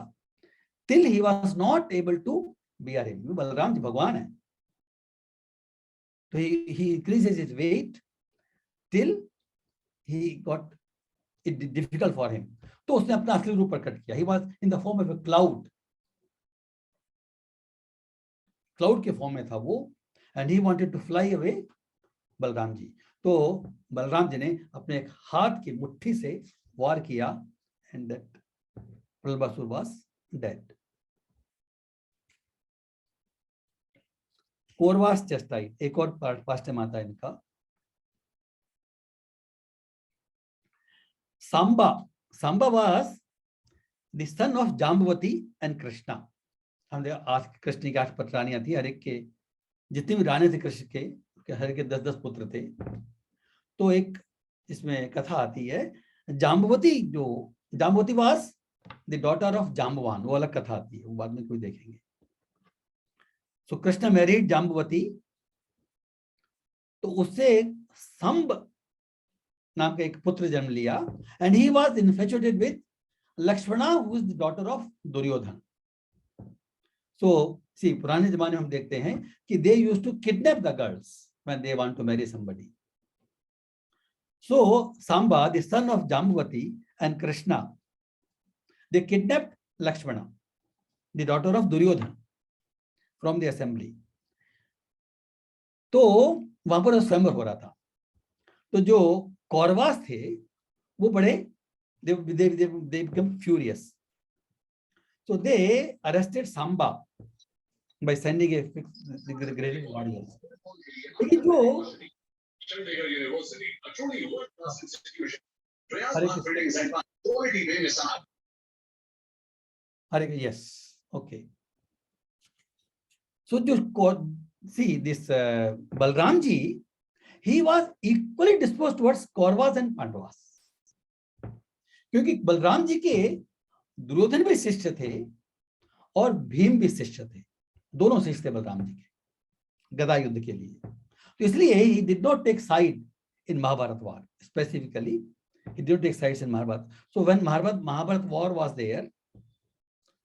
till he was not able to bear him। Balram ji भगवान है, तो he increases his weight till he got it difficult for him। तो उसने अपना असली रूप प्रकट किया। He was in the form of a cloud, cloud के फॉर्म में था वो। And he wanted to fly away Balram ji. तो बलराम जी ने अपने एक हाथ की मुट्ठी से वार किया and that Pralambasur was dead. कोरवास चेस्टाइट, एक और पास्ट में आता है इनका। Samba was the son of Jambavati and Krishna. हमने आज कृष्ण की 8 पत्रानियां थी, हर एक के जितने भी रानी थे कृष्ण के हर के 10-10 पुत्र थे। तो एक इसमें कथा आती है, Jambavati was the daughter of Jambavan, वो अलग कथा आती है, वो बाद में कोई देखेंगे। सो कृष्ण मैरिड जाम्बवती, तो उससे संब नाम का एक पुत्र जन्म लिया। And he was infatuated with Lakshmana who is the daughter of Duryodhan. So see, पुराने जमाने में हम देखते हैं कि they used to kidnap the girls when they want to marry somebody. So Samba, the son of Jambavati and Krishna, they kidnapped Lakshmana, the daughter of Duryodhan, from the assembly. तो वहां पर स्वयंवर हो रहा था। तो जो कौरवास थे वो बड़े, they become furious। So they arrested Samba by sending a graded audience. लेकिन जो हरे yes, okay. So see this Balram ji, he was equally disposed towards Kauravas and Pandavas. क्योंकि बलराम जी के दुर्योधन भी शिष्य थे और भीम भी शिष्य थे, दोनों शिष्य थे बलराम जी के गदा युद्ध के लिए. तो इसलिए he did not take side in Mahabharat war. Specifically, he did not take sides in Mahabharat. So when Mahabharat war was there,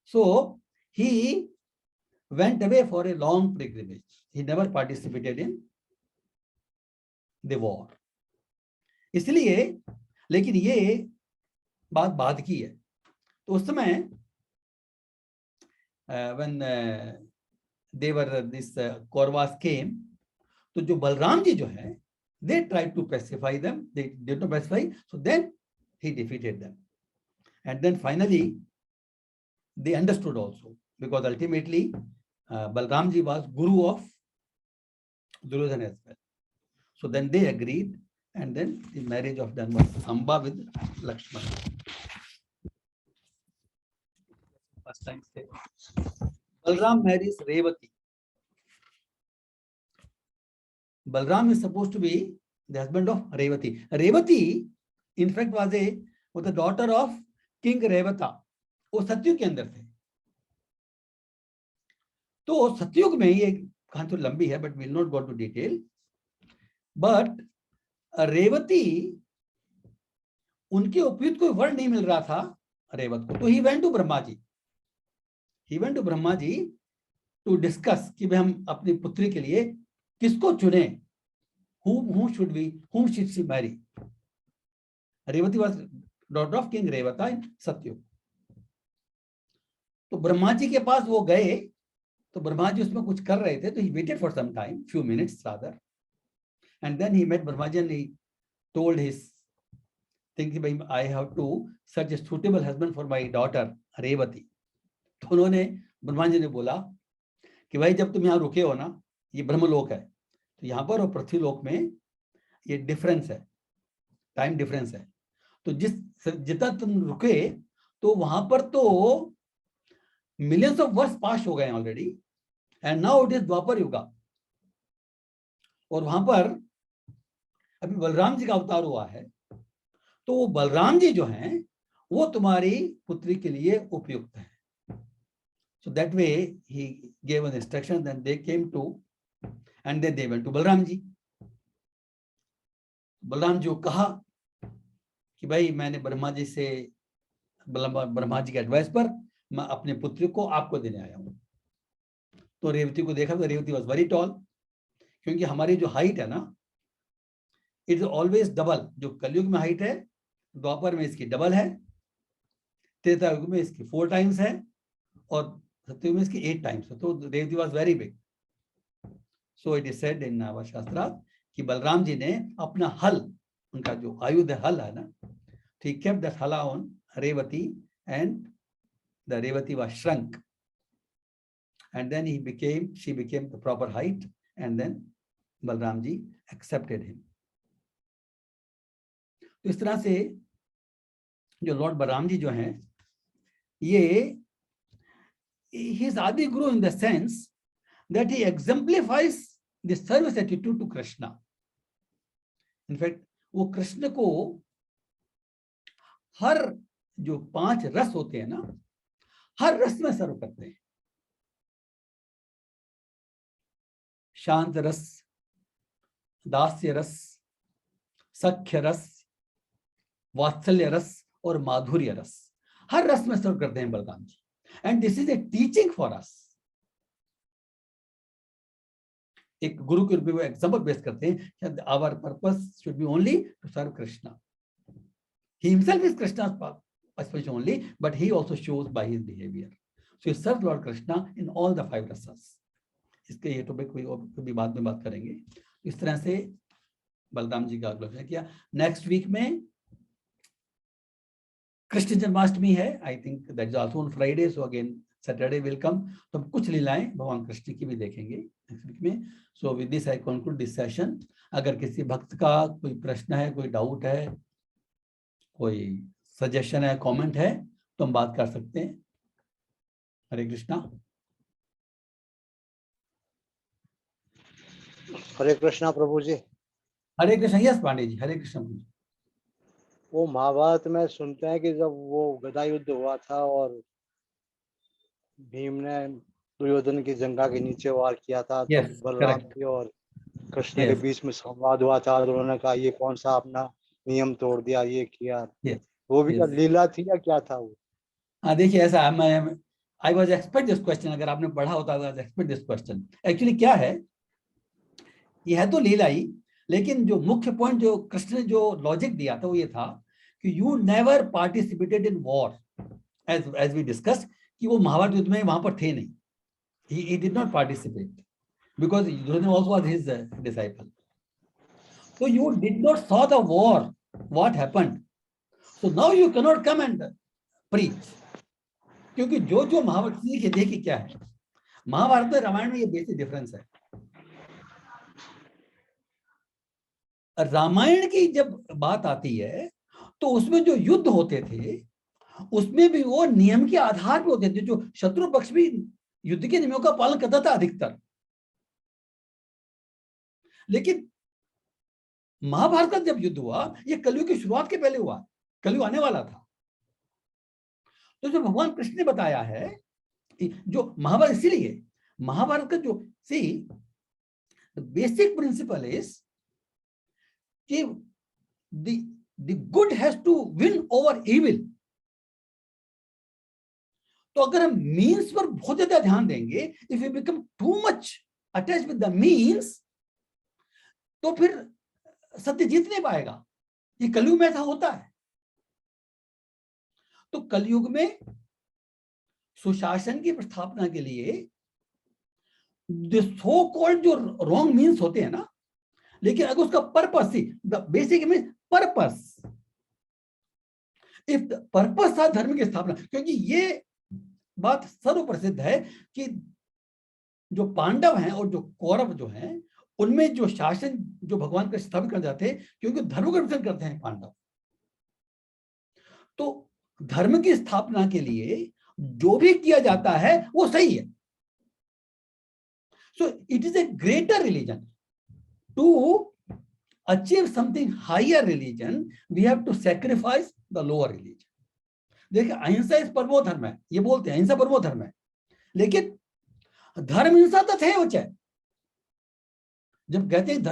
so he went away for a long pilgrimage. He never participated in the war. इसलिए, लेकिन ये बात बाद की है. तो उस समय when they were this Kauravas came, तो जो बलराम जी जो है, they tried to pacify them. They did not pacify. So then he defeated them, and then finally they understood also, because ultimately Balram ji was guru of Duryodhana as well. So then they agreed, and then the marriage of done was Amba with Lakshmana. First time say Balram marries Revati. Balram is supposed to be the husband of Revati. Revati, in fact, was the daughter of King Revata. वो सतयुग के अंदर थे. तो सतयुग में ये कहानी तो लंबी है, but we'll not go to detail. But Revati, उनके उपयुक्त कोई वर्ण नहीं मिल रहा था रेवत को, तो he went to Brahma ji. He went to Brahma ji to discuss कि भाई हम अपनी पुत्री के लिए किसको चुने, whom should she marry. Revati was daughter of King Revata in सतयुग. तो ब्रह्मा जी के पास वो गए, तो ब्रह्मा जी उसमें कुछ कर रहे थे, तो he waited for some time, few minutes rather, and then he met Brahma ji and he told his thing कि भाई I have to search a suitable husband for my daughter Revati. तो उन्होंने ब्रह्मा जी ने बोला कि भाई जब तुम यहाँ रुके हो ना, ये ब्रह्मलोक है, तो यहाँ पर और पृथ्वी लोक में ये डिफरेंस है, टाइम डिफरेंस है. तो जितना तुम रुके, तो वहां पर तो millions of वर्ष पास हो गए already, and now it is Dwapar yuga. और वहां पर अभी बलराम जी का अवतार हुआ है, तो वो बलराम जी जो हैं वो तुम्हारी पुत्री के लिए उपयुक्त है. So that way he gave an instruction, then they came to, and then they went to Balram ji. Balram ji को कहा कि भाई मैंने ब्रह्मा जी से, ब्रह्मा जी के एडवाइस पर मैं अपने पुत्री को आपको देने आया हूं. तो रेवती को देखा तो रेवती वाज वेरी टॉल, क्योंकि हमारी जो हाइट है ना, इट इज ऑलवेज डबल. जो कलयुग में हाइट है, द्वापर में इसकी डबल है, त्रेता युग में इसकी 4 टाइम्स है, और सतयुग में इसकी 8 टाइम्स है. तो Revati was very big. So it is said in our shastra कि बलराम जी ने अपना हल, उनका जो आयुध हल है ना, he kept that hala on Revati, and the Revati was shrunk, and then she became the proper height, and then Balram ji accepted him. तो इस तरह से जो लॉर्ड बलराम जी जो हैं, ये he is Adi Guru in the sense that he exemplifies the service attitude to Krishna. In fact, वो कृष्ण को हर जो 5 रस होते हैं ना, हर रस में सर्व करते हैं. शांत रस, दास्य रस, सख्य रस, वात्सल्य रस और माधुर्य रस, हर रस में सर्व करते हैं Balram ji. And this is a teaching for us. एक गुरु के रूप में वो एग्जाम्पल बेस करते हैं. Our purpose should be only to serve Krishna. He himself is Krishna's aspiration only, but he also shows by his behavior. So he served Lord Krishna in all the 5 rasas. इसके ये टॉपिक भी बाद में बात करेंगे. इस तरह से बलराम जी का अवलोकन किया. नेक्स्ट वीक में कृष्ण जन्माष्टमी है, I think that is also on Friday, so again Saturday will come, तो हम कुछ लीलाएं भगवान कृष्ण की भी देखेंगे नेक्स्ट वीक में। So with this I conclude this session. अगर किसी भक्त का कोई प्रश्न है, कोई डाउट है, कोई सजेशन है, कमेंट है, तो हम बात कर सकते हैं। हरे कृष्णा। हरे कृष्णा प्रभु जी। हरे कृष्ण। यस पांडे जी, हरे कृष्ण। वो महाभारत में सुनते हैं कि जब वो गदा युद्ध हुआ था और भीम ने दुर्योधन की जंघा के नीचे वार किया था, यस, तब बलराम करेक्ट। जी और कृष्ण के यस, बीच में संवाद हुआ था और उन्होंने कहा ये कौन सा अपना नियम तोड़ दिया, ये किया। यस, वो भी क्या यस। लीला थी या क्या था वो? हाँ देखिए, ऐसा मैं I was expect this question, अगर आपने पढ़ा होता तो एक्सपेक्ट दिस क्वेश्चन। एक्चुअली क्या है, ये है तो लीला ही, लेकिन जो मुख्य पॉइंट जो कृष्ण ने जो लॉजिक दिया था वो ये था कि you never participated in war, as we discuss, कि वो महाभारत युद्ध में वहां पर थे नहीं, he did not participate because Duryodhana also was his disciple. So you did not saw the war, what happened. So now you cannot come and preach. क्योंकि जो जो महाभारत की देखिए क्या है, महाभारत में रामायण में ये बेसिक डिफरेंस है। रामायण की जब बात आती है तो उसमें जो युद्ध होते थे उसमें भी वो नियम के आधार पर होते थे, जो शत्रु पक्ष भी युद्ध के नियमों का पालन करता था अधिकतर। लेकिन महाभारत का जब युद्ध हुआ, ये कलयुग की शुरुआत के पहले हुआ, कलयुग आने वाला था। तो जो भगवान कृष्ण ने बताया है जो महाभारत, इसीलिए महाभारत का जो सी बेसिक प्रिंसिपल इज कि the good has to win over evil. तो अगर हम मीन्स पर बहुत ज्यादा ध्यान देंगे, if you become too much attach with the means, तो फिर सत्य जीत नहीं पाएगा। ये कलयुग में ऐसा होता है। तो कलयुग में सुशासन की स्थापना के लिए सो कॉल्ड जो रॉन्ग मीन्स होते हैं ना, लेकिन अगर उसका purpose, the basic means purpose, if the purpose था धर्म की स्थापना, क्योंकि ये बात सर्वप्रसिद्ध है कि जो पांडव हैं और जो कौरव जो हैं, उनमें जो शासन जो भगवान का स्थापित कर जाते हैं, क्योंकि धर्म का रक्षण करते हैं पांडव। तो धर्म की स्थापना के लिए जो भी किया जाता है वो सही है। So it is a greater religion. To achieve something higher religion, we have to sacrifice the lower religion. देखिए, अहिंसा इस परमो धर्म है, ये बोलते हैं अहिंसा परमो धर्म है, लेकिन धर्म हिंसा तथैव च, जब कहते हैं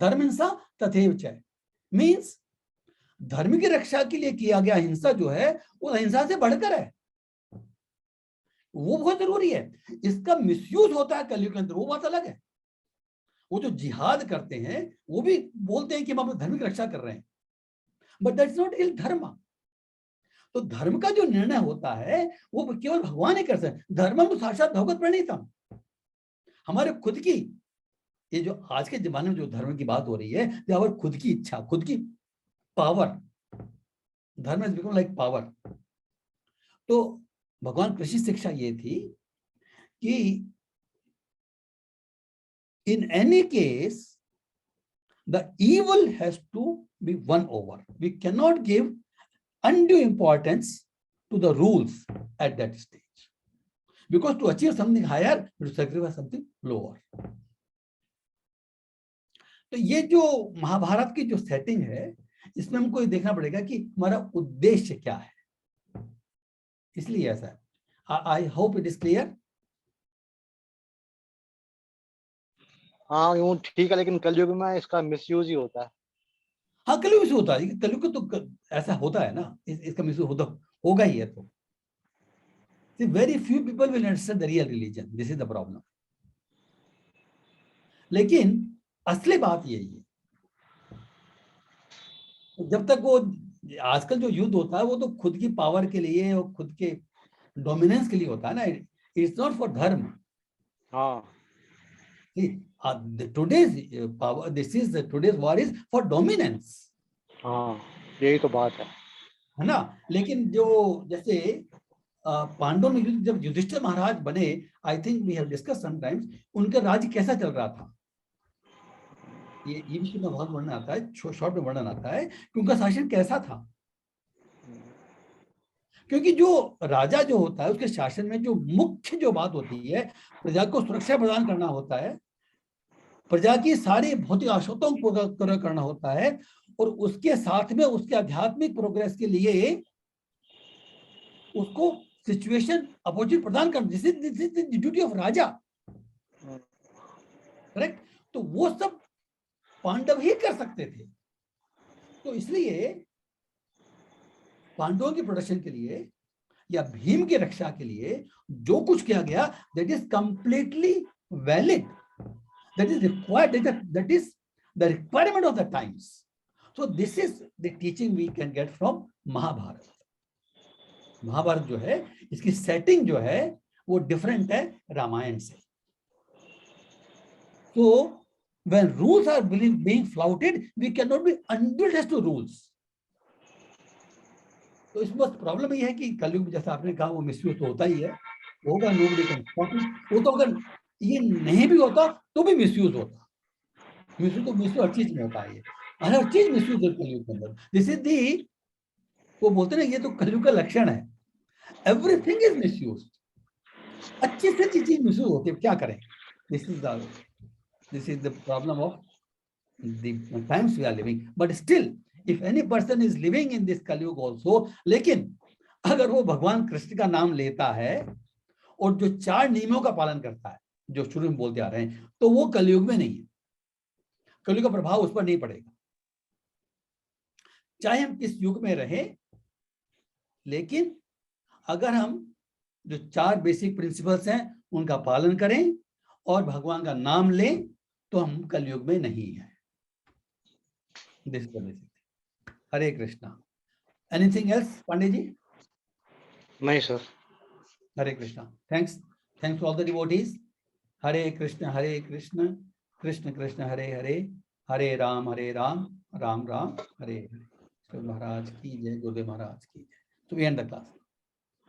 धर्म हिंसा तथैव च, मीन्स धर्म की रक्षा के लिए किया गया हिंसा जो है वो अहिंसा से बढ़कर है, वो बहुत जरूरी है। इसका मिसयूज होता है कलयुग के अंदर, वो बात अलग है। वो जो जिहाद करते हैं वो भी बोलते हैं कि हम अपने धर्म की रक्षा कर रहे हैं, बट दैट्स नॉट इल धर्म। तो धर्म का जो निर्णय होता है वो केवल भगवान ही कर सकते। धर्मम साक्षात भगवत प्रणीतम। हमारे खुद की, ये जो आज के जमाने में जो धर्म की बात हो रही है, हमारी खुद की इच्छा, खुद की पावर, धर्म इज बिकम लाइक पावर। तो भगवान कृष्ण शिक्षा ये थी कि in any case the evil has to be won over. We cannot give undue importance to the rules at that stage, because to achieve something higher, we sacrifice something lower. तो ये जो महाभारत की जो सेटिंग है, इसमें हमको ये देखना पड़ेगा कि हमारा उद्देश्य क्या है, इसलिए ऐसा है। I hope it is clear. हाँ, यूं ठीक है, लेकिन कलयुग में इसका मिसयूज ही होता है। हाँ, कलयुग से होता है, कलयुग तो ऐसा होता है ना, इसका मिसयूज होगा ही है। तो see, very few people will understand the real religion. This is the problem. लेकिन असली बात यही है, जब तक वो आजकल जो युद्ध होता है वो तो खुद की पावर के लिए और खुद के डोमिनेंस के लिए होता है ना, इट्स नॉट फॉर धर्म। हाँ, today's power, this is today's war is for dominance. हाँ, यही तो बात है। है ना। लेकिन जो जैसे पांडवों में युद्ध, जब युधिष्ठिर महाराज बने, I think we have discuss sometimes, उनका राज्य कैसा चल रहा था, ये विषय में बहुत वर्णन आता है, शॉर्ट में वर्णन आता है कि उनका शासन कैसा था। क्योंकि जो राजा जो होता है उसके शासन में जो मुख्य जो बात होती है, प्रजा को सुरक्षा प्रदान करना होता है, प्रजा की सारी भौतिक आवश्यकताओं को पूरा करना होता है, और उसके साथ में उसके आध्यात्मिक प्रोग्रेस के लिए उसको सिचुएशन अपॉर्चुनिटी प्रदान करना, this is the duty of Raja, correct. तो वो सब पांडव ही कर सकते थे। तो इसलिए पांडवों की प्रोटेक्शन के लिए या भीम की रक्षा के लिए जो कुछ किया गया, that is completely valid, that is required, that is the requirement of the times. So this is the teaching we can get from Mahabharat. Mahabharat जो है, इसकी सेटिंग जो है वो डिफरेंट है रामायण से। So when rules are being flouted, we cannot be unbilled as to rules. तो इसमें बस प्रॉब्लम ये है कि कलयुग में जैसा आपने कहा वो मिसयूज तो होता ही है, होगा, nobody can stop it। वो तो अगर ये नहीं भी होता तो भी मिसयूज होता, मिसयूज हर चीज में होता है, ये हर चीज मिसयूज है कलयुग के अंदर। दिस इज दी, वो बोलते ना ये तो कलयुग का लक्षण है, एवरीथिंग इज मिसयूज, अच्छी से अच्छी चीज मिसयूज होती है, क्या करें। This is the problem of the times we are living. But still, if any person is living in this Kalyug also, लेकिन अगर वो भगवान कृष्ण का नाम लेता है और जो 4 नियमों का पालन करता है जो शुरू में बोलते आ रहे हैं, तो वो कलयुग में नहीं है, कलयुग का प्रभाव उस पर नहीं पड़ेगा, चाहे हम किस युग में रहें। लेकिन अगर हम जो 4 बेसिक प्रिंसिपल्स हैं उनका पालन करें और भगवान का नाम लें, तो हम कलयुग में नहीं है। This is the basic thing. Hare Krishna. Anything else Pandey ji? नहीं sir. Hare Krishna. Thanks to all the devotees. Hare Krishna Krishna Krishna Hare Hare, Hare Ram Ram Ram Hare Hare. Maharaj की जय, गुरुदेव महाराज की जय। तो वी एंड द क्लास।